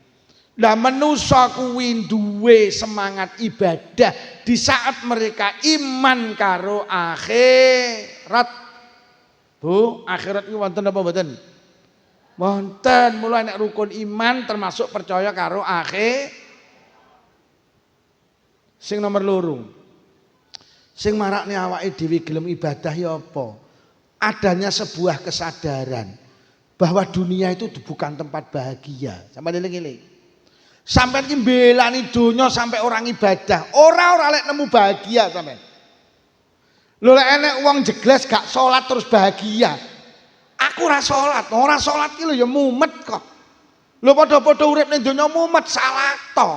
Lah manusa kuwi duwe semangat ibadah di saat mereka iman karo akhirat. Bu, akhirat iki wonten apa mboten? Wonten. Mulai nek rukun iman termasuk percaya karo sing nomor loro. Sing marakne awake dhewe gelem ibadah ya apa? Adanya sebuah kesadaran bahwa dunia itu bukan tempat bahagia. Sampai eling-eling. Sampai ki mbelani donya sampai orang ibadah, ora lek nemu bahagia sampean. Lho lek enek wong jegles gak salat terus bahagia. Aku ora salat ki lho ya mumet kok. Lho padha-padha urip ning donya mumet salah to.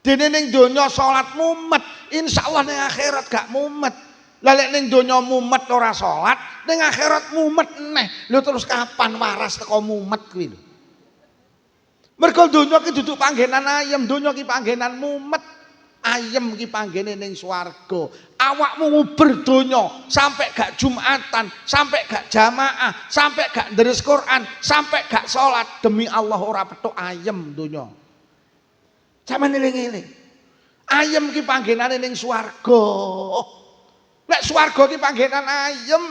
Dene ning donya salat mumet, insyaallah ning akhirat gak mumet. Lah lek ning donya mumet ora salat, ning akhirat mumet neh. Lho terus kapan waras teko mumet kuwi lho. Mergo donya ki duduk panggenan ayem, donya ki panggenan mumet. Ayem ki panggene ning swarga. Awakmu nguber donya sampai gak Jumatan, sampai gak jamaah, sampai gak deres Quran, sampai gak salat demi Allah ora petuk ayem donya. Sampeyan eling-eling. Ayem ki panggenane ning swarga. Nek swarga ki panggenan ayem.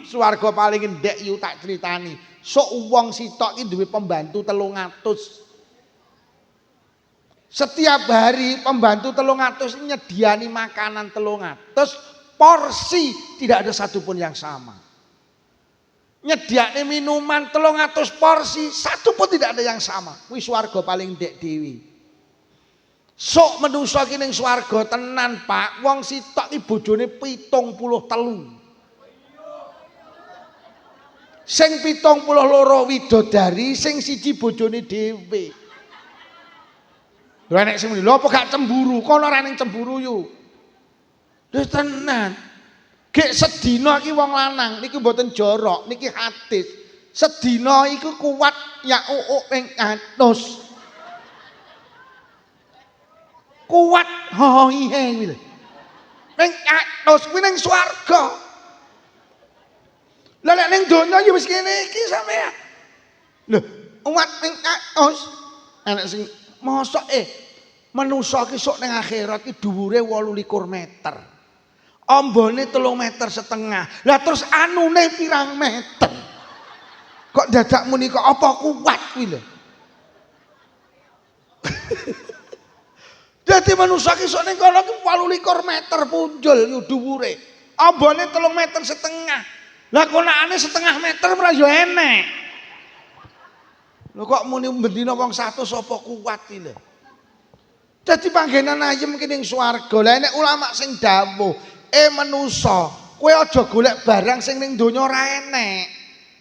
Swarga paling endek yu tak critani. Sok wong sitok iki duwe pembantu 300. Setiap hari pembantu 300 nyediani makanan 300, porsi tidak ada satupun yang sama. Nyediani minuman 300 porsi, satu pun tidak ada yang sama. Kuwi swarga paling ndek dewi. Sok menungso ki ning swarga tenan, Pak. Wong sitok iki bojone 73. Sing 72 widodari, sing siji bojone dhewe. Lha nek sing muni, lho apa gak cemburu? Kono ora ning cemburu yu. Lho tenan. Gek sedina iki wong lanang niku mboten jorok, niki hadis. Sedina iku kuat ya ping 100. Kuat hoihe kuwi lho. Ping 100 kuwi ning swarga. Lah nek ning donya ya wis kene iki sampean. Lho, umat ping 100 enek sing mosok manusa ki sok ning akhirat ki dhuwure 28 meter. Ambane 3,5 meter. Lah terus anune pirang meter? Kok dadak muni kok apa kuat kuwi lho. Dadi manusa ki sok ning kono ki 28 meter punjul yo dhuwure. Ambane 3,5 meter. Lah konakane 0,5 meter ora yo enek. Lho kok muni bendina wong 100 apa kuat iki lho. Dadi panggenan ayem ki ning swarga. Lah nek ulama sing dawuh, manusa, kowe aja golek barang sing ning donya ora enek.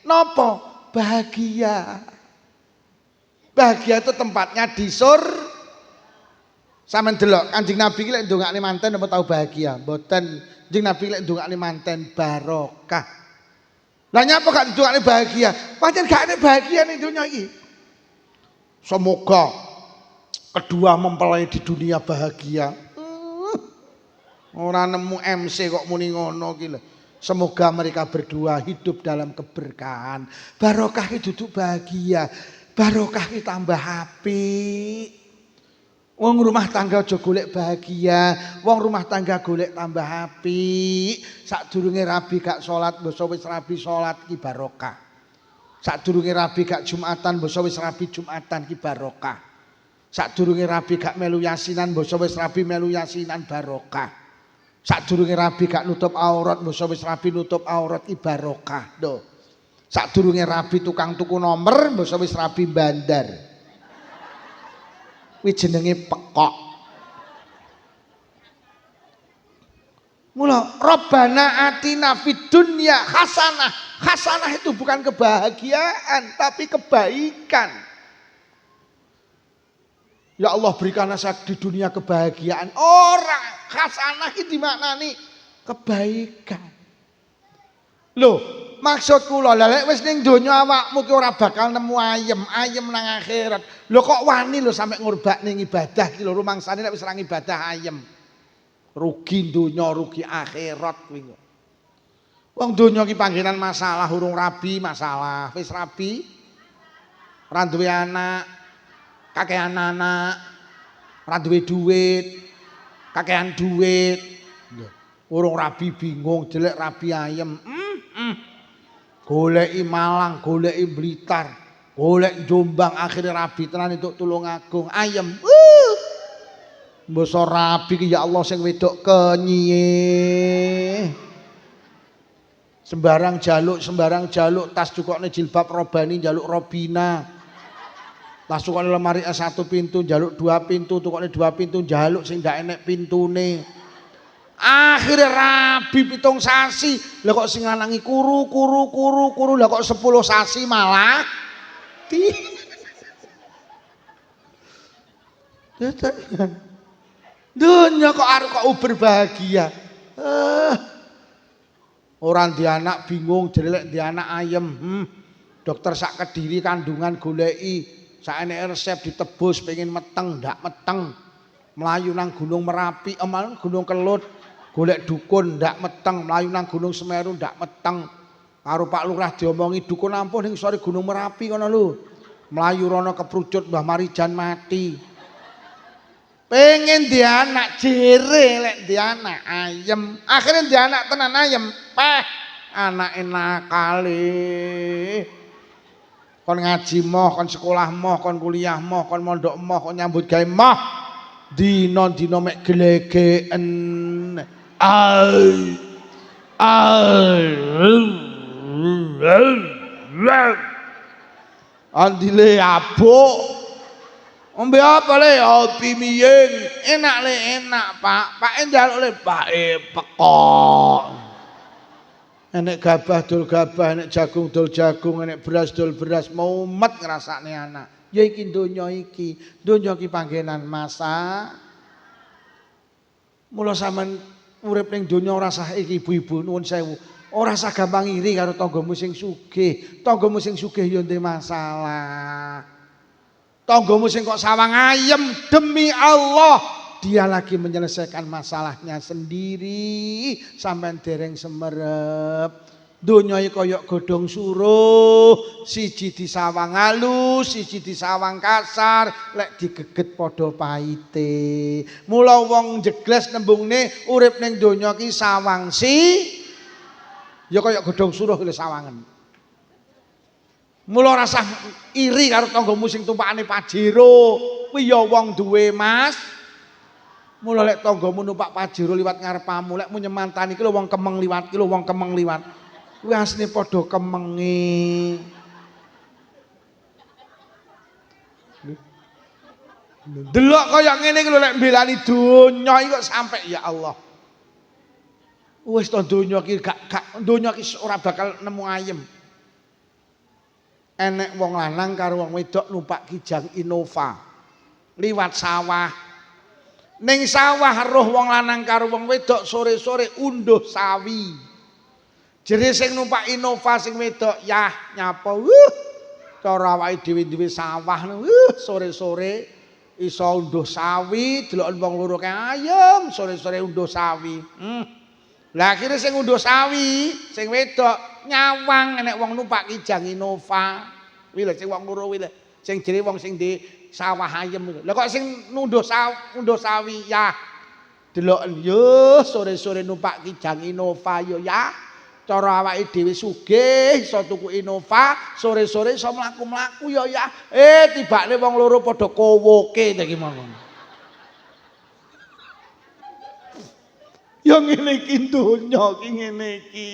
Napa? Bahagia. Bahagia itu tempatnya di surga. Sampeyan delok Kanjeng Nabi ki lek ndongakne manten apa tau bahagia? Mboten. Kanjeng Nabi lek ndongakne manten barokah. Lah nyapa gak ndongakne bahagia? Pancen gak ada bahagia ning donya iki. Semoga kedua mempelai di dunia bahagia. Ora nemu MC kok muni ngono ki lho. Semoga mereka berdua hidup dalam keberkahan. Barokah ki duduk bahagia. Barokah ki tambah apik. Wong rumah tangga aja golek bahagia, wong rumah tangga golek tambah apik. Sadurunge rabi gak salat, basa wis rabi salat ki barokah. Sadurunge rabi gak Jumatan, basa wis rabi Jumatan ki barokah. Sadurunge rabi gak melu yasinan, basa wis rabi melu yasinan barokah. Sadurunge rabi gak nutup aurat, mbok wis rabi nutup aurat iki barokah lho. Sadurunge rabi tukang tuku nomor, mbok wis rabi bandar. Kuwi jenenge pekok. Mula Rabbana atina fid dunya hasanah. Hasanah itu bukan kebahagiaan tapi kebaikan. Ya Allah berikanlah saya di dunia kebahagiaan. Orang hasanah itu dimaknani kebaikan. Loh, maksud kula lek wis ning donya awakmu ki ora bakal nemu ayem nang akhirat. Lho kok wani lho sampe ngurbakne ibadah ki lho rumangsane nek wis ora ibadah ayem. Rugi donya, rugi akhirat kuwi kok. Wong donya ki panggenan masalah, urung rabi masalah, wis rabi ora duwe anak, kakean anak, ora duwe duit, kakean duit. Urung rabi bingung, jelek rabi ayem. Goleki Malang, goleki Blitar, golek Jombang, akhirnya rabi tenan entuk Tulungagung, ayem. Mbasa rabi ki ya Allah sing wedok kenyiye. Sembarang jaluk tas cukokne jilbab robani njaluk robina. Tas cukokne lemari S1 pintu njaluk 2 pintu, tukokne 2 pintu njaluk sing ndak enek pintune. Akhirnya rabi 7 sasi. Lah kok sing lanangi kuru. Lah kok 10 sasi malah dunya kok arep kok berbahagia. Orang di anak bingung, jelek di anak ayem. Dokter sak Kediri kandungan goleki, sak enek resep ditebus pengen meteng, ndak meteng. Melayu nang Gunung Merapi, Gunung Kelut, golek dukun ndak meteng, melayu nang Gunung Semeru ndak meteng. Karo Pak Lurah diomongi dukun ampun ning sore Gunung Merapi kono lho. Melayu rono keprucut Mbah Marijan mati. Pengen dia anak jere lek dia anak ayem. Akhirnya dia anak tenan ayem. Anak enak kali. Kon ngaji moh, kon sekolah moh, kon kuliah moh, kon mondok moh, kon nyambut gawe moh. Dino mek glegeken. Andile abuk. Ombe apa le? Opi miyeng. Enak le, enak Pak. Pak njaluk le, Pak pekok. Enek gabah dol gabah, enek jagung dol jagung, enek beras dol beras, mumet ngrasakne anak. Ya iki donya iki. Donya iki panggenan masa. Mula sampean urip ning donya ora sah iki ibu-ibu nuwun sewu. Ora sah gampang iri karo tanggamu sing sugih. Tanggamu sing sugih ya ndek masalah. Tanggamu sing kok sawang ayem demi Allah dia lagi menyelesaikan masalahnya sendiri sampean dereng semerep. Donya iki kaya godhong suruh, siji disawang halus, siji disawang kasar, lek digeget padha pahite. Mula wong jegles nembungne urip ning donya ki sawang ya kaya godhong suruh ki sawangen. Mula rasah iri karo tanggamu sing tumpakane Pajero, kuwi ya wong duwe Mas. Mula lek tanggamu numpak Pajero liwat ngarepamu, lek nyemantani ki lho wong Kemeng liwat ki lho wong Kemeng liwat. Kuwi asline padha kemenge. Delok kaya ngene iki lho lek mbelani donya iki kok sampe ya Allah. Wis to donya iki gak donya iki ora bakal nemu ayem. Enek wong lanang karo wong wedok numpak Kijang Innova liwat sawah. Ning sawah roh wong lanang karo wong wedok sore-sore unduh sawi. Jere sing numpak Innova sing wedok yah nyapa cara awake dhewe sawah sore-sore iso unduh sawi, delok wong loro kae ayem sore-sore unduh sawi. Lah akhire sing unduh sawi sing wedok nyawang enek wong numpak Kijang Innova. Kuwi lho sing wong loro kuwi lho. Sing jere wong sing di sawah ayem lho. Lah kok sing unduh sawi ya deloken yo sore-sore numpak Kijang Innova yo ya. Cara awake dhewe sugih iso tuku Innova, sore-sore iso mlaku-mlaku yo ya. Tibane wong loro padha kowoke ta iki monggo. Ya ngene iki donya iki ngene iki.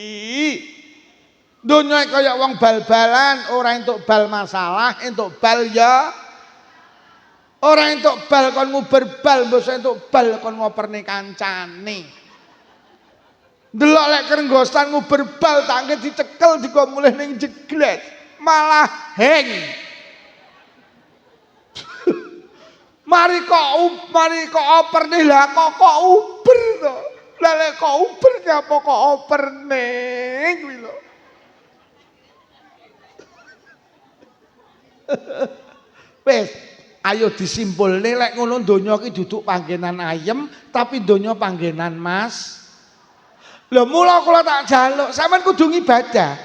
Donya kaya wong bal-balan, ora entuk bal masalah, entuk bal ya. Ora entuk bal kon nguber bal, mbok entuk bal kon ngoperne kancane. Delok lek kerenggosan nguber bal tangke dicekel digo mulih ning jeglet, malah heng. Mari kok operne lah kok uber to. Lah lek kok uber apa kok operne kuwi lho. Wes, ayo disimpulne lek ngono donya iki duduk panggenan ayem, tapi donya panggenan mas. Lho mula kula tak jaluk, sampean kudu ibadah.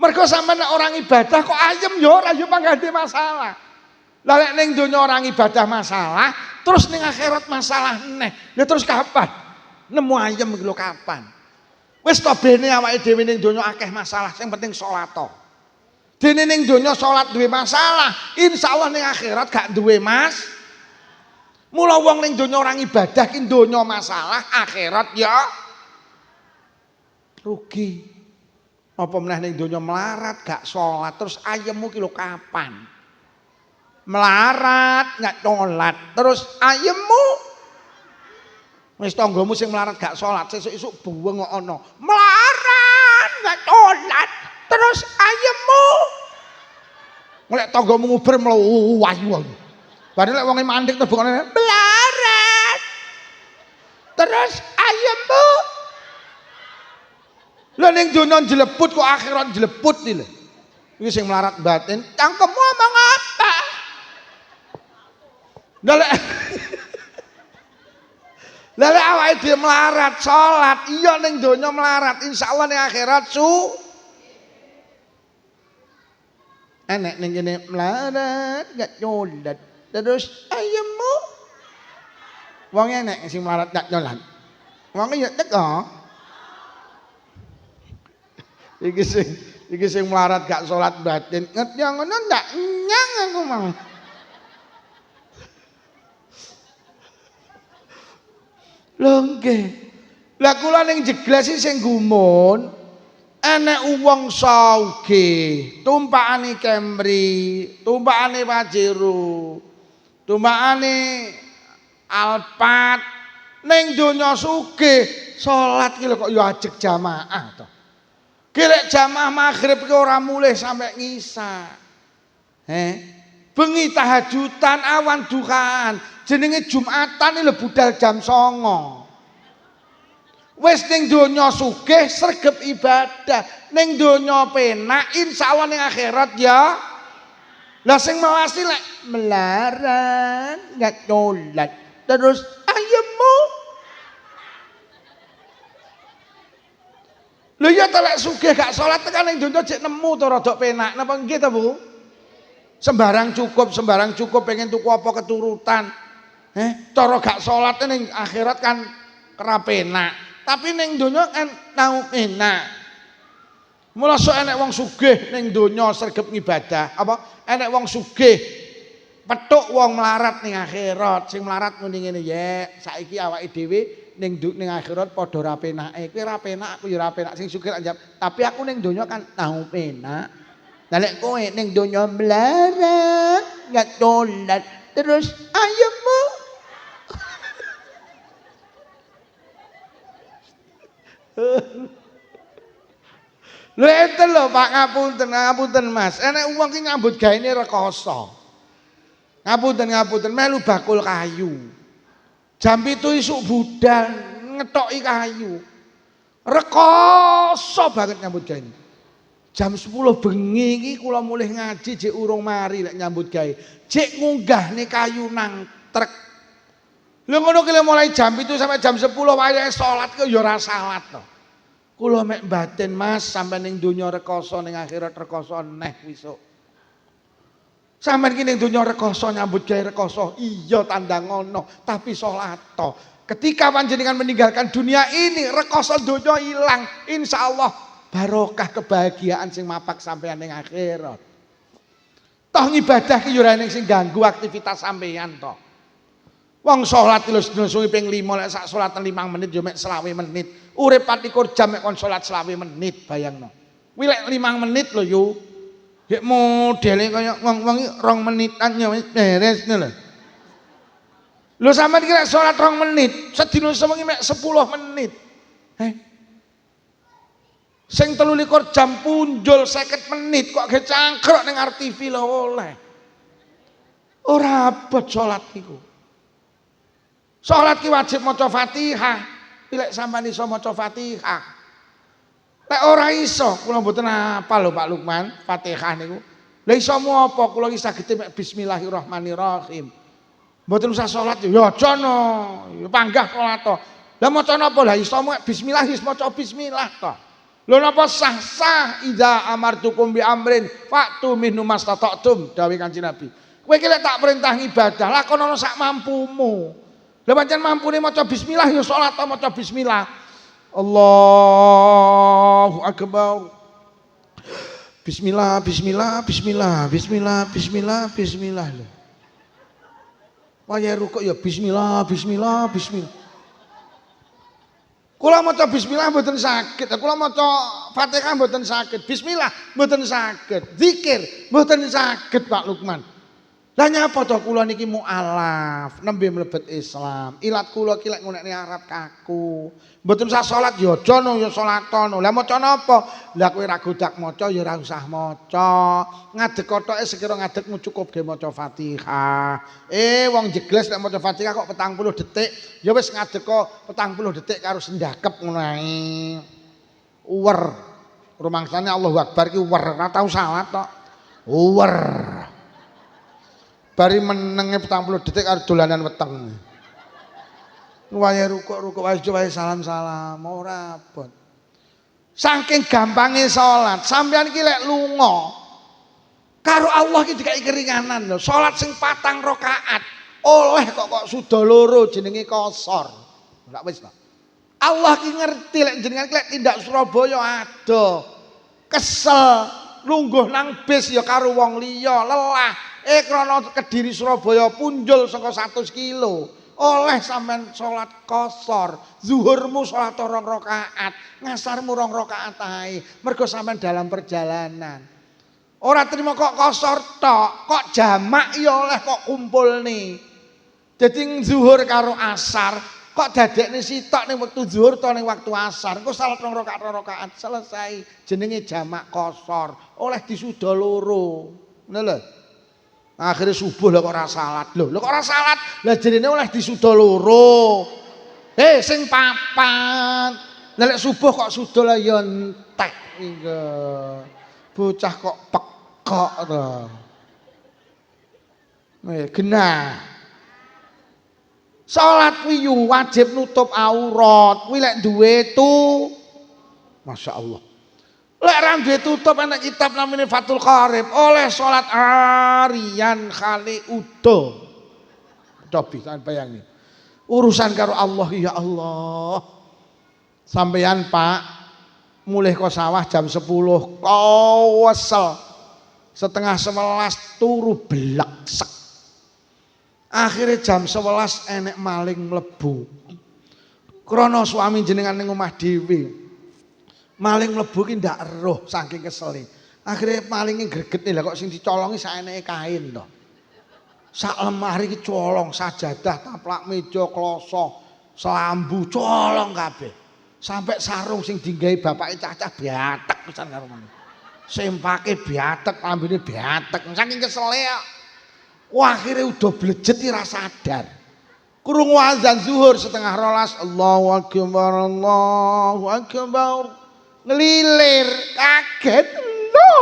Mergo sampean nek orang ibadah kok ayem ya ora ya panggane masalah. Lah lek ning donya orang ibadah masalah, terus ning akhirat masalah neh. Ya terus kapan? Nemu ayem iki lho kapan? Wis to bene awake dhewe ning donya akeh masalah, sing penting salat to. Dene ning donya salat duwe masalah, insyaallah ning akhirat gak duwe mas. Mula wong ning donya orang ibadah ki donya masalah, akhirat ya rugi. Apa meneh ning donya melarat gak salat, terus ayemmu ki lho kapan? Melarat gak sholat, terus ayemmu wis tanggamu sing melarat gak sholat, sesuk-esuk buweng kok ana melarat gak sholat, terus ayemmu lek tanggamu nguber mlayu. Bareng lek wonge mandek to bengone melarat, terus ayemmu lha ning donya jleput kok akhirat jleput iki lho. Iki sing melarat batin, cangkemmu omong apa? Lha awake dhewe melarat salat, iya ning donya melarat, insyaallah ning akhirat enek ning kene melarat gak nyolat. Terus ayemmu wong enek sing melarat gak nyolat. Wong ya teko. Iki sing melarat gak salat batin, ngerti ngono ndak nyang aku mau. Lho nggih. Lah kula ning jeglas sing gumun enek wong sugih, tumpakane Camry, tumpakane Pajero, tumpakane Alphard ning donya sugih, salat ki lho kok ya ajeg jamaah to. Ki lek jamaah maghrib ki ora mulih sampai ngisa. Bengi tahajudan awan duhaan. Jenenge Jumatan iki budal jam 09.00. Wis ning donya sugih sregep ibadah, ning donya penak insyaallah ning akhirat ya. Lah sing mawasi lek melarat gak nyolat, terus ayemmu. Lho ya ta lek sugih gak salat tekan ning donya jek nemu to rada penak. Napa nggih ta, Bu? Sembarang cukup pengen tuku apa keturutan. Cara gak salat ning akhirat kan ora penak, tapi ning donya kan tau enak. Mula sok enek wong sugih ning donya sregep ngibadah, apa enek wong sugih petuk wong melarat ning akhirat. Sing melarat muni ngene, "Ya, saiki awake dhewe ning akhirat padha ra penake. Kowe ra penak, aku ya ra penak." Sing sugih tak jawab, "Tapi aku ning donya kan tau penak." Lah lek kowe ning donya melarat, gak sholat, terus ayemmu lho enten lho Pak, ngapunten Mas. Enek wong ki nyambut gaene rekoso. Ngapunten melu bakul kayu. Jam 7 isuk budal ngetoki kayu. Rekoso banget nyambut gaene. Jam 10 bengi iki kula mulih ngaji jek urung mari lek nyambut gawe. Jek ngunggahne kayu nang truk. Lha ngono ki mulai jam 7 sampai jam 10 wayahe salat ki ya ora salat to. Kula mek batin Mas sampai ning donya rekoso ning akhirat rekoso neh wisuk. Sampeyan ki ning donya rekoso nyambut gawe rekoso, iya tanda ngono, tapi salat to. Ketika panjenengan meninggalkan dunia ini, rekoso donya ilang, insyaallah barokah kebahagiaan sing mapak sampeyan ning akhirat. Toh ibadah ki yo ora ning sing ganggu aktivitas sampeyan to. Wong salat lho sedina suwi ping 5 lek sak salatan 5 menit yo mek 20 menit. Urip 24 jam mek kon salat 20 menit bayangno. Kuwi lek 5 menit lho yo. Hek modele kaya wong-wong iki 2 menitan ya wis beres ngono lho. Lho sampean iki lek salat 2 menit, sedina sewengi mek 10 menit. Sing 23 jam punjul 50 menit kok ge cangkruk ning ngarep TV lho oleh. Ora abot salat niku. Salat ki wajib maca Fatihah. Lek sampean iso maca Fatihah. Lek ora iso, kula mboten apal lho Pak Lukman, Fatihah niku. Lah iso apa kula iki saged mek bismillahirrahmanirrahim. Mboten usah salat ya aja no, ya panggah salat to. Lah maca napa lah iso mek bismillah wis maca bismillah to. Lho napa sah idza amartukum bi amrin fa'tu minhu mastata'tum dawuh Kanjeng Nabi. Kowe iki lek tak perintah ibadah lakonono sak mampumu. Lah pancen mampune maca bismillah ya salat to maca bismillah. Allahu akbar. Bismillah, bismillah, bismillah, bismillah, bismillah, bismillah. Waya rukuk ya bismillah, bismillah, bismillah. Kula maca bismillah mboten saged. Kula maca Fatihah mboten saged. Bismillah mboten saged. Zikir mboten saged Pak Lukman. Lah nyapa to kula niki mualaf, nembe mlebet Islam. Ilat kula ki lek ngunekne Arab kaku. Mboten usah salat ya aja no ya salatono. Lah maca napa? Lah kowe ra godak maca ya ora usah maca. Ngadeg kothoke sekira ngadegmu cukup ge maca Fatihah. Wong jegles nek maca Fatihah kok 40 detik, ya wis ngadeg kok 40 detik karo sendakep ngono ae. Uwer. Rumangsane Allahu Akbar ki uwer, ora tau salat tok. Uwer. Bari menenge 40 detik karo dolanan weteng. Wae rukuk wae salam-salam ora abot. Saking gampange salat, sampeyan iki lek lunga karo Allah iki dikai keringanan lho. Salat sing 4 rakaat oleh kok suda loro jenenge kosor. Ndak wis to. Allah ki ngerti lek jenengan lek tindak Surabaya ado. Kesel lungguh nang bis ya karo wong liya, lelah. Krana Kediri Surabaya punjul saka 100 kilo. Oleh sampean salat kosor, zuhurmu salat 2 rakaat, ngasarmu 2 rakaat ae. Mergo sampean dalam perjalanan. Ora trimo kok kosor tok, kok jamak ya oleh kok kumpulne. Dadi zuhur karo asar, kok dadekne sitok ning wektu zuhur to ning waktu asar. Engko salat 2 rakaat selesai. Jenenge jamak kosor, oleh disuda loro. Ngono lho. Akhirnya subuh lah kok ora salat. Lho kok ora salat? Lah jenenge oleh disuda loro. Sing papat. Lah lek subuh kok suda lah ya entek iki. Bocah kok pekok to. Genah. Salat kuwi wajib nutup aurat. Kuwi lek duwe tu Masya Allah. Lek ra duwe tutup ana kitab namanya Fathul Qarib oleh salat arian khali udo. Cobi sampeyan bayangin. Urusan karo Allah ya Allah. Sampeyan Pak mulih ke sawah jam 10 kowesel. Setengah 11 turu bleksek. Akhirnya jam 11 enek maling mlebu. Krana suami jenengan ning omah dhewe. Maling mlebu ki ndak eruh saking kesele. Akhire malinge greget lha kok sing dicolongi saeneke kain to. Sak lemari ki colong, sajadah, taplak meja, kloso, selambu colong kabeh. Sampai sarung sing dinggahi bapake cacah biatek pisan karo men. Sempake biatek, lambene biatek. Saking kesele kok. Wah akhire udah blejet ora sadar. Krungu azan zuhur setengah 12 Allahu akbar Allahu akbar. Ngelilir kaget lho.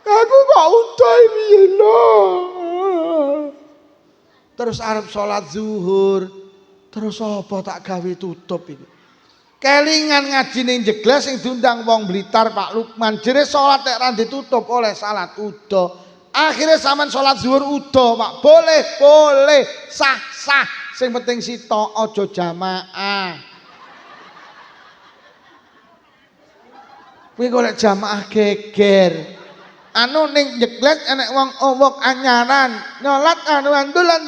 Aku kok udah piye lho. Terus arep salat zuhur. Terus apa tak gawe tutup iki. Kelingan ngaji ning jegles sing diundang wong Blitar Pak Lukman. Jere salat nek ra ditutup oleh salat udo. Akhirnya sampean salat zuhur udo Pak. Boleh, sah. Sing penting sitok aja jamaah. Kuwi golek jamaah geger. Anu ning jeglet enek wong anyaran, nyolat anu dolan.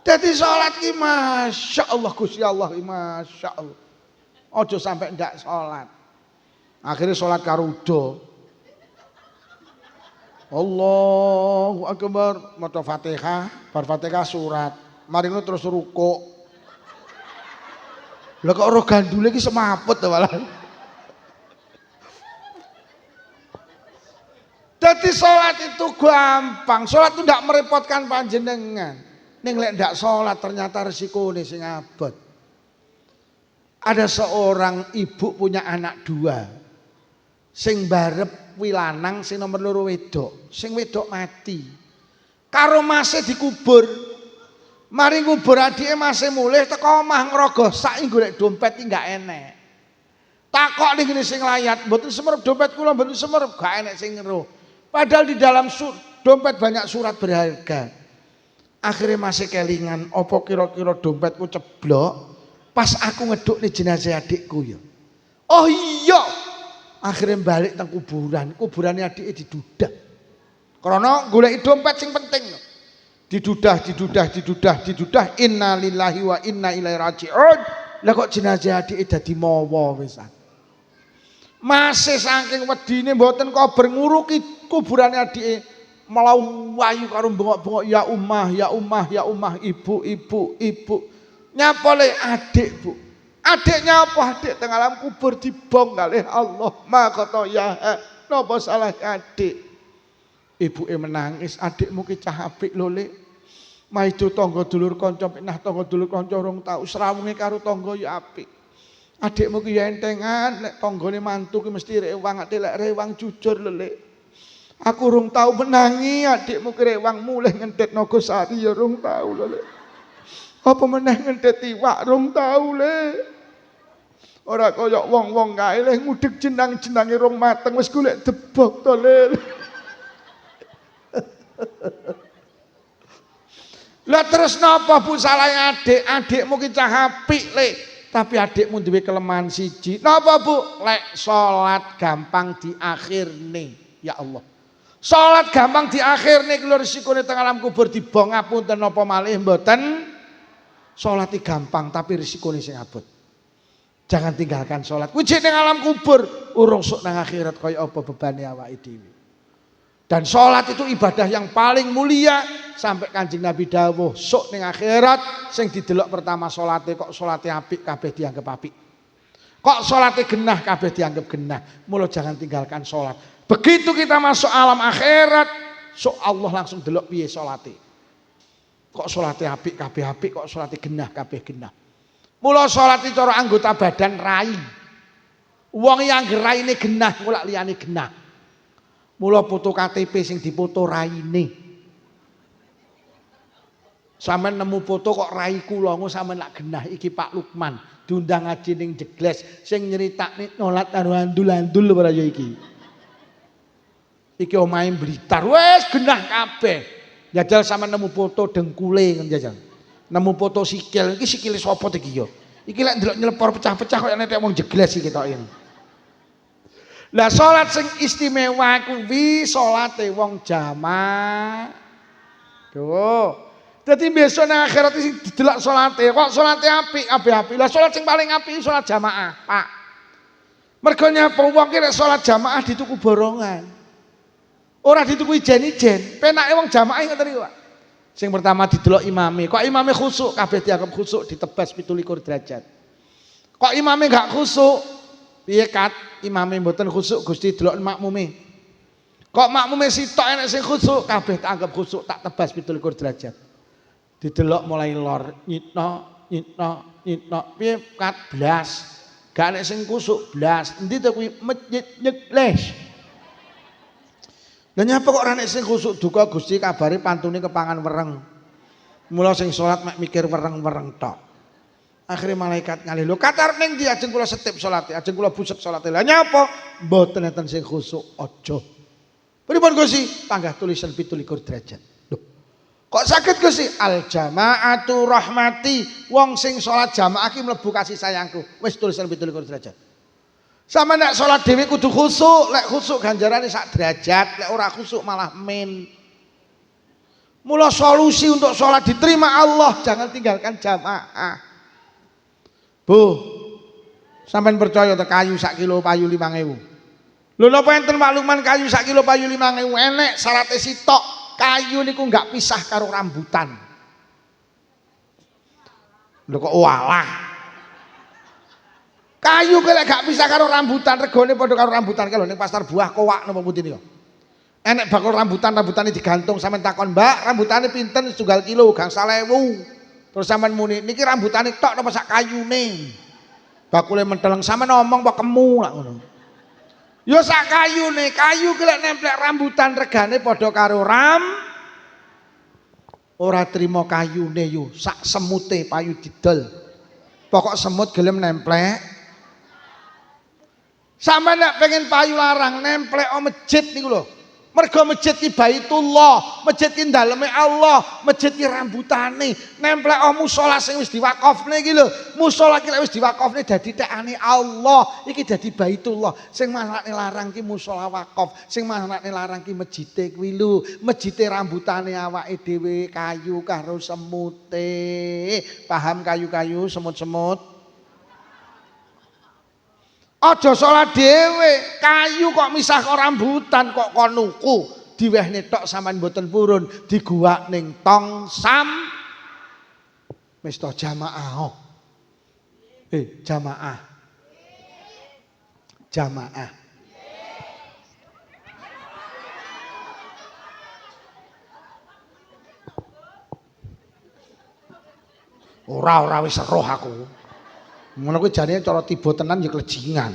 Dadi salat ki masyaallah Gusti Allah ki masyaallah. Aja sampai ndak salat. Akhirnya salat karo udo. Allahu Akbar, maca Fatihah, bar Fatihah surat. Mari ngono terus rukuk. Lah kok ora gandule iki semaput to malah. Jadi sholat itu gampang, sholat itu tidak merepotkan panjenengan. Ning lek ndak sholat ternyata resikonya sing abot. Ada seorang ibu punya anak 2. Sing barep wilanang, sing nomor 2 wedok. Sing wedok mati. Karo mase dikubur. Mari ngubur adike mase mulih teko omah ngrogoh sak golek dompet iki gak enek. Takok ning ngene sing layat, mboten semerep dompet kula mboten semerep, gak enek sing ngeruh. Padahal di dalam dompet banyak surat berharga. Akhirnya masih kelingan, opo kira-kira dompetku ceblok pas aku ngeduk nih jenazah adikku ya. Oh iya. Akhirnya balik teng kuburannya adiknya didudah. Karena golek dompet sing penting. Didudah. Inna lillahi wa inna ilaihi raji'un. Lah kok jenazah adiknya dadi mawa wisan. Masih saking wedine mboten kober nguruki kuburane adike melayu karo bengok-bengok ya ummah ibu nyapa le adik Bu adik nyapa adik teng alam kubur dibong kalih Allah makata ya napa salah adik ibuke menangis adikmu ki cah apik lho Le maido tangga dulur kanca pinah tangga dulur kanca rong tau srawunge karo tangga ya apik. Adikmu ki entengan nek tanggane mantu ki mesti rewang, adik lek rewang jujur lho Lek. Aku rung tau menangi adikmu ki rewang mulih ngendet Nagosari ya rung tau lho Lek. Apa meneh ngendet iwak rung tau Lek. Ora kaya wong-wong kae leh ngudeg jenang-jenange rong mateng wis golek debok to Lek. Lah terus napa Bu salah adikmu ki cah apik Lek. Tapi adikmu duwe kelemahan siji. Napa Bu? Lek salat gampang diakhirne. Ya Allah. Salat gampang diakhirne kulo risikone teng alam kubur dibong ngapunten napa malih mboten. Salat iki gampang tapi risikone sing abot. Jangan tinggalkan salat. Kuwi ning alam kubur urung sok nang akhirat kaya apa bebane awake dhewe. Dan sholat itu ibadah yang paling mulia sampai Kanjeng Nabi dawuh sok ning akhirat sing didelok pertama sholate kok sholate apik kabeh dianggap apik. Kok sholate genah kabeh dianggap genah. Mula jangan tinggalkan sholat. Begitu kita masuk alam akhirat sok Allah langsung delok piye sholate. Kok sholate apik kabeh apik, kok sholate genah kabeh genah. Mula sholat itu cara anggota badan rai. Wong yang raine genah mulak liyane genah. Mula foto KTP sing dipoto raine. Sampeyan nemu foto kok rai kula ngono sampeyan lak genah iki Pak Lukman diundang ngaji ning Jegles sing nyeritakne nolat karo andul-andul ora ya iki. Iki omahe Blitar wis genah kabeh. Jajal sampeyan nemu foto dengkule ngono jajal. Nemu foto sikil iki sikile sapa iki ya? Iki lek ndelok nyelepor pecah-pecah kok netek wong Jegles iki tok ini. Lah salat sing istimewa kuwi salate wong jamaah. Tuh. Dadi besok nang akhirat sing didelok salate, kok salate apik, apik-apik. Lah salat sing paling apik salat jamaah, Pak. Mergo nyapa wong ki nek salat jamaah dituku borongan. Ora dituku ijen-ijen. Penake wong jamaah ngoten iki, Pak. Sing pertama didelok imame. Kok imame khusuk, kabeh dianggap khusuk ditebas 17 derajat. Kok imame gak khusuk? Piye kat imame mboten khusuk Gusti delok makmume. Kok makmume sitok enek sing khusuk kabeh tak anggap khusuk tak tebas 17 derajat. Didelok mulai lor nyitno piye kat blas. Gak enek sing khusuk blas. Endi to kuwi masjid Jegles. Lah nyapa kok ora enek sing khusuk duka Gusti kabare pantune kepangan wereng. Mula sing salat mek mikir wereng-wereng tok. Akhirnya malaikat ngalih lho katar ning ndi ajeng kula setip salate ajeng kula busek salate lah nyapa mboten enten sing khusuk aja pripun Gusti panggah tulisan 17 derajat lho kok saged Gusti al jamaatu rahmati wong sing salat jamaah ki mlebu kasih sayangku wis tulisan 17 derajat sama nek salat dhewe kudu khusuk lek khusuk ganjarane sak derajat lek ora khusuk malah min Mula solusi untuk sholat diterima Allah, jangan tinggalkan jamaah. Bu, sampean percaya te kayu sak kilo payu 5.000. Lho napa enten makluman kayu sak kilo payu 5.000 enek syaratnya sitok. Kayu niku enggak pisah karo rambutan. Lho kok walah. Kayu kok lek gak pisah karo rambutan, regane padha karo rambutan kalau ning pasar buah kowak napa putih niku. Enek bakul rambutane digantung sampean takon, "Mbak, rambutane pinten setunggal kilo?" Gangsal 1.000. Terus sampean muni, "Niki rambutane tok napa sak kayune?" Bakule menteleng sampean ngomong apa kemu lak ngono. Ya sak kayune, kayu ki lek nemplek rambutan regane padha karo ora trimo kayune yo, sak semute payu didol. Pokok semut gelem nemplek. Sampeyan nek pengen payu larang nemplek o masjid niku lho. Mergo masjid ki Baitullah, masjid ki daleme Allah, masjid ki rambutane, nemplek o musala sing wis diwakofne iki lho. Musala ki lek wis diwakofne dadi tekane Allah, iki dadi Baitullah. Sing manakne larang ki musala wakaf, sing manakne larang ki masjide kuwi lho. Masjide rambutane awake dhewe kayu karo semute. Paham kayu-kayu, semut-semut? Aja salah dhewe, kayu kok misah kok rambutan kok kon nuku, diwehne tok sampean mboten purun, diguwak ning tong sam. Wis to jamaah. Jamaah. Jamaah. Ora wis roh aku. Ngono kuwi jane cara tiba tenan ya klejingan.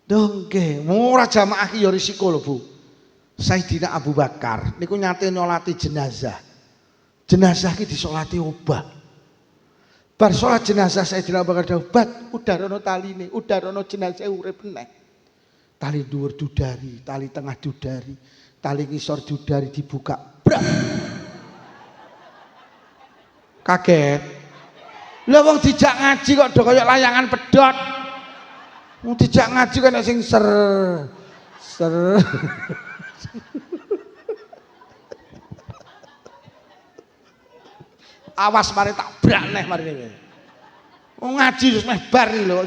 Dongke, ora jamaah ki ya risiko lho, Bu. Sayyidina Abu Bakar niku nyate nyolati jenazah. Jenazah ki disolati obah. Bar salat jenazah Sayyidina Abu Bakar obat, udarono taline, udarono jenazah urip meneh. Tali dhuwur dudari, tali tengah dudari, tali ngisor dudari dibuka. Brak. Kaget. Lah wong dijak ngaji kok do kaya layangan pedhot. Wong dijak ngaji kan sing ser. Awas mari tak brak neh mari kowe. Wong ngaji wis meh bar iki lho.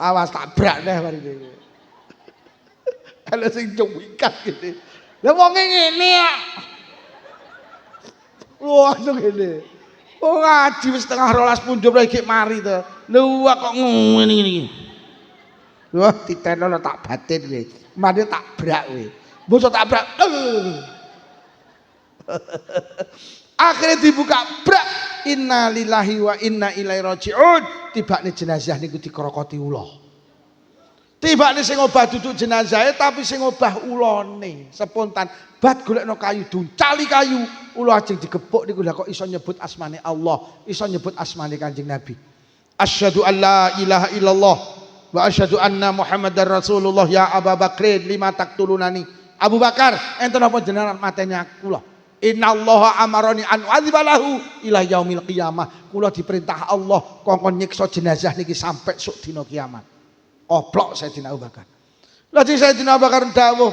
Awas tak brak neh mari kowe. Kalau sing cuwikat gitu. Lah wonge ngene ya. Wah ngene. Oh ngaji wis setengah 12 punjul iki mari to. Lho kok ngene iki. Wah ditenono tak batin kowe. Mari tak brak kowe. Mbok tak brak. Akhirnya dibuka brak. Inna lillahi wa inna ilaihi raji'un. Tibane jenazah niku dikrokoti ula. Tibane sing obah duduk jenazahnya tapi sing obah ulane spontan. Bat golekno kayu duncali kayu, ula ajeng digepuk niku lha kok iso nyebut asmane Allah, iso nyebut asmane Kanjeng Nabi. Asyhadu an la ilaha illallah wa asyhadu anna Muhammadar Rasulullah. Ya Abu Bakrin lima taktulunani. Abu Bakar, enten apa jenengan mateni aku lho. Innallaha amarani an u'adzibalahu ila yaumil qiyamah. Kula diperintah Allah kongkon nyiksa jenazah niki sampai sok dina kiamat. Oplok Sayyidina Abu Bakar. Lajeng Sayyidina Abu Bakar dawuh,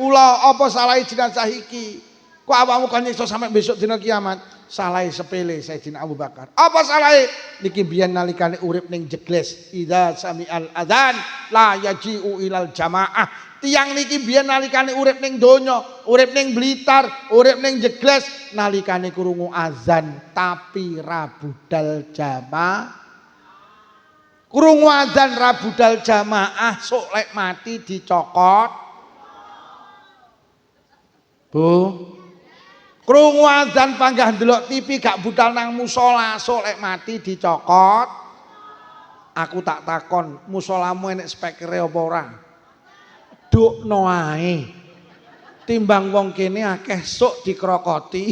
"Ula apa salahe jenazah iki? Kok awakmu kon nyiksa sampai besok dina kiamat?" Salahe sepele Sayyidina Abu Bakar. "Apa salahe?" Niki biyen nalikane urip ning Jegles, idza sami'al adzan la yaji'u ilal jamaah. Tiang niki biyen nalikane urip ning donya, urip ning Blitar, urip ning Jegles, nalikane krungu azan tapi ra budal jamaah. Krungu adzan ra budal jamaah sok lek mati dicokot. Bu. Krungu adzan panggah ndelok TV gak budal nang musala sok lek mati dicokot. Aku tak takon, musolamu enek spekere apa ora? Dukno ae. Timbang wong kene akeh sok dikrokoti.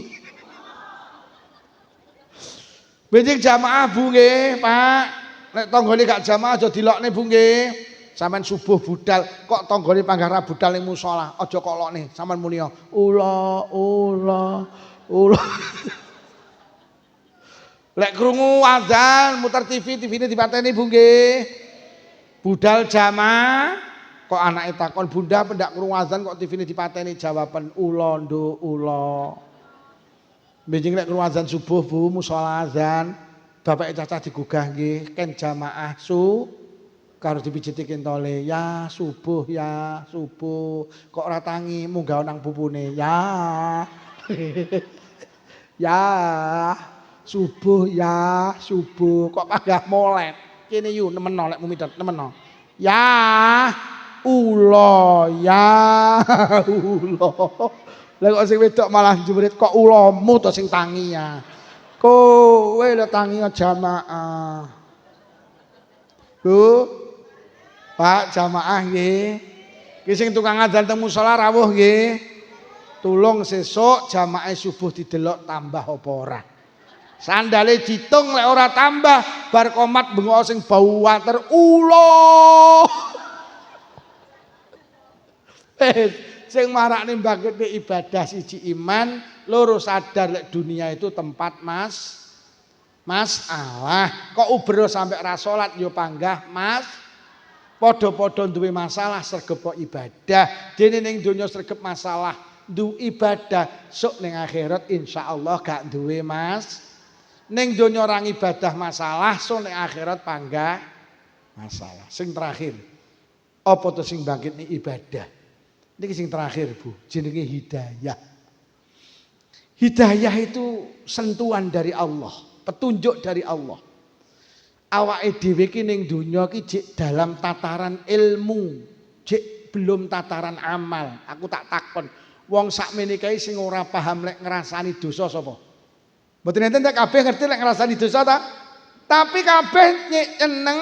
Benjing jamaah Bu nggih, Pak. Nek tanggane gak jamaah aja dilokne Bu nggih. Sampeyan subuh budal kok tanggane panggah budal ning musala, aja kok lokne. Sampeyan muni ula. Lek krungu adzan muter TV, TV-ne dipateni Bu nggih. Budal jamaah Kok anake takon, "Bunda pendak krungu azan kok TV-ne dipateni?" Jawaban, "Ula nduk, ula." Benjing nek krungu azan subuh, Bu, musala azan, bapake cacah digugah nggih, ken jamaah karo dipijiti kentole, "Ya subuh, ya subuh." Kok ora tangi munggah nang pupune, "Ya." Ya subuh, ya subuh. Kok panggah molet. Kene yu nemeno lek mumidat nemeno. Ya ula, ya ula. Lah kok sing wedok malah jurit kok ulamu to sing tangi ya. Kowe lho tangi jamaah. Bu, Pak jamaah nggih. Ki sing tukang adzan teng musala rawuh nggih. Tulung sesuk jamaah subuh didelok tambah apa ora. Sandale ditung lek ora tambah bar komat bengok sing bau water ulo. Sing marakne mbangkitke ibadah siji iman, loro sadar lek dunia itu tempat masalah. Kok ubero sampai ra salat ya panggah padha-padha duwe masalah sregep ibadah. Dene ning donya sregep masalah du ibadah, sok ning akhirat insyaallah gak duwe ning donya orang ibadah masalah, sok ning akhirat panggah masalah. Sing terakhir, apa to sing bangkitne ibadah? Niki sing terakhir, Bu, jenenge hidayah. Hidayah itu sentuhan dari Allah, petunjuk dari Allah. Awake dhewe iki ning donya iki jek dalam tataran ilmu, jek belum tataran amal. Aku tak takon, wong sakmene kae sing ora paham lek ngrasani dosa sapa? Mboten enten tak kabeh ngerti lek ngrasani dosa ta? Tapi kabeh nyeneng.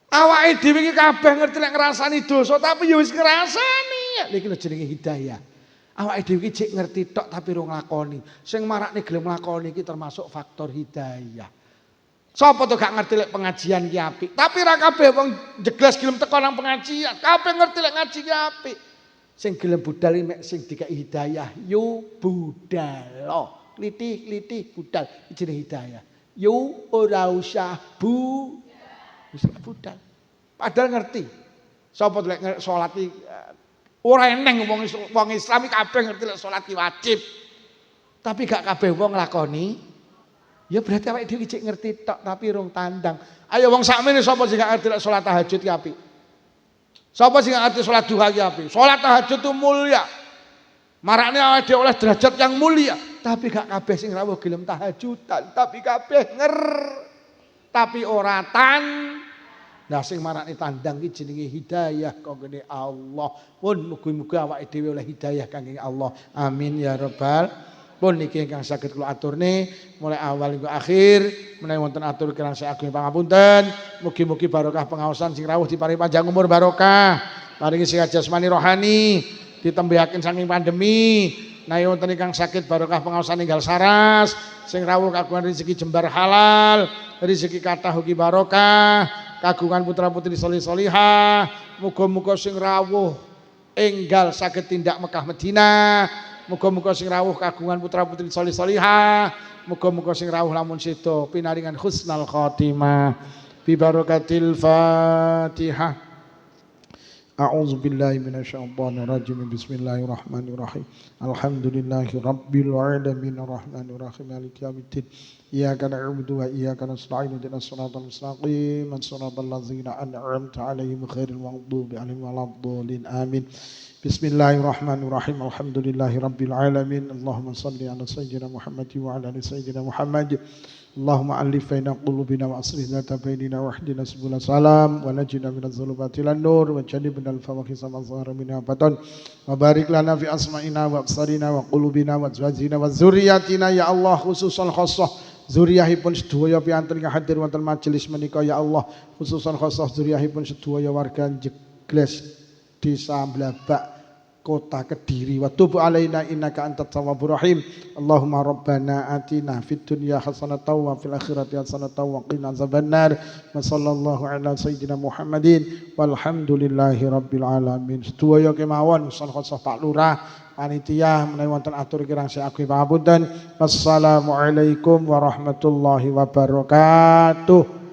Awake dhewe iki kabeh ngerti lek ngrasani dosa tapi ya wis ngrasani. Iki lho jenenge hidayah. Awake dhewe iki jek ngerti tok tapi ora nglakoni. Sing marakne gelem nglakoni iki termasuk faktor hidayah. Sapa tuh gak ngerti lek pengajian ki apik, tapi ra kabeh wong jeglas gelem teko nang pengajian. Kabeh ngerti lek ngaji ki apik. Sing gelem budal mek sing dikai hidayah, yo budal. Kliti-kliti budal iki jenenge hidayah. Yo ora usah wis budal. Padahal ngerti. Sapa lek salat iki ora eneng wong Islam iki kabeh ngerti lek salat ki wajib. Tapi gak kabeh wong nglakoni. Ya berarti awake dhewe cek ngerti tok tapi rong tandang. Ayo wong sakmene sapa sing gak ngerti lek salat tahajud ki apik? Sapa sing gak ngerti salat duha ki apik? Salat tahajud itu mulia. Marakne awake dhewe oleh derajat yang mulia, tapi gak kabeh sing rawuh gelem tahajudan, tapi kabeh tapi ora Nah sing marakne tandang ki jenenge hidayah kangge Allah. Pun muga-muga awake dhewe oleh hidayah kangge Allah. Amin ya rabbal. Pun niki ingkang saged kula aturne mulai awal hingga akhir menawi wonten atur kirang saya agung pangapunten. Mugi-mugi barokah pengaosan sing rawuh diparingi panjang umur barokah. Paringi sehat jasmani rohani, ditembihaken saking pandemi. Menawi wonten ingkang sakit barokah pengaosan ninggal saras, sing rawuh kagungan rezeki jembar halal, rezeki kathah ugi barokah, kagungan putra-putri solih-solihah. Muga-muga sing rawuh enggal saged tindak Mekah Madinah. Muga-muga sing rawuh kagungan putra-putri solih-solihah. Muga-muga sing rawuh lamun sedo pinaringan husnal khotimah. Bi barakatil Fatihah. A'udzu billahi minasyaitonir rajim. Bismillahirrahmanirrahim. Alhamdulillahi rabbil alamin arrahmanir rahim maliki yaumiddin. Iyyaka na'budu wa iyyaka nasta'in ihdinas siratal mustaqim siratal ladzina an'amta 'alaihim ghairil maghdubi 'alaihim waladdallin. Amin. Bismillahirrahmanirrahim. Alhamdulillahi rabbil alamin. Allahumma shalli ala sayyidina Muhammad wa ala ali sayyidina Muhammad. Allahumma alif baina qulubina wa aslih dzata bainina wa hdina subul salam wa najina minadh dhulumati ilan nur wa jannibna al-fawahisha ma dhahara minha batan wa barik lana fi asma'ina wa absarina wa qulubina wa azwajina wa dzurriyyatina ya Allah khususan khassah zuriyahipun sedaya piantun ingkang hadir wonten majelis menika ya Allah khususan khassah zuriyahipun sedaya warga Jegles Desa Blabak Kota Kediri wa tub alaina innaka antat tawwabur rahim. Allahumma rabbana atina fid dunya hasanatan wa fil akhirati hasanatan wa qina azabannar. Wa sallallahu ala sayyidina Muhammadin walhamdulillahi rabbil alamin. Sedaya kemawon salawat Pak Lurah panitia menawi wonten atur kirang saking pangapunten. Wassalamualaikum warahmatullahi wabarakatuh.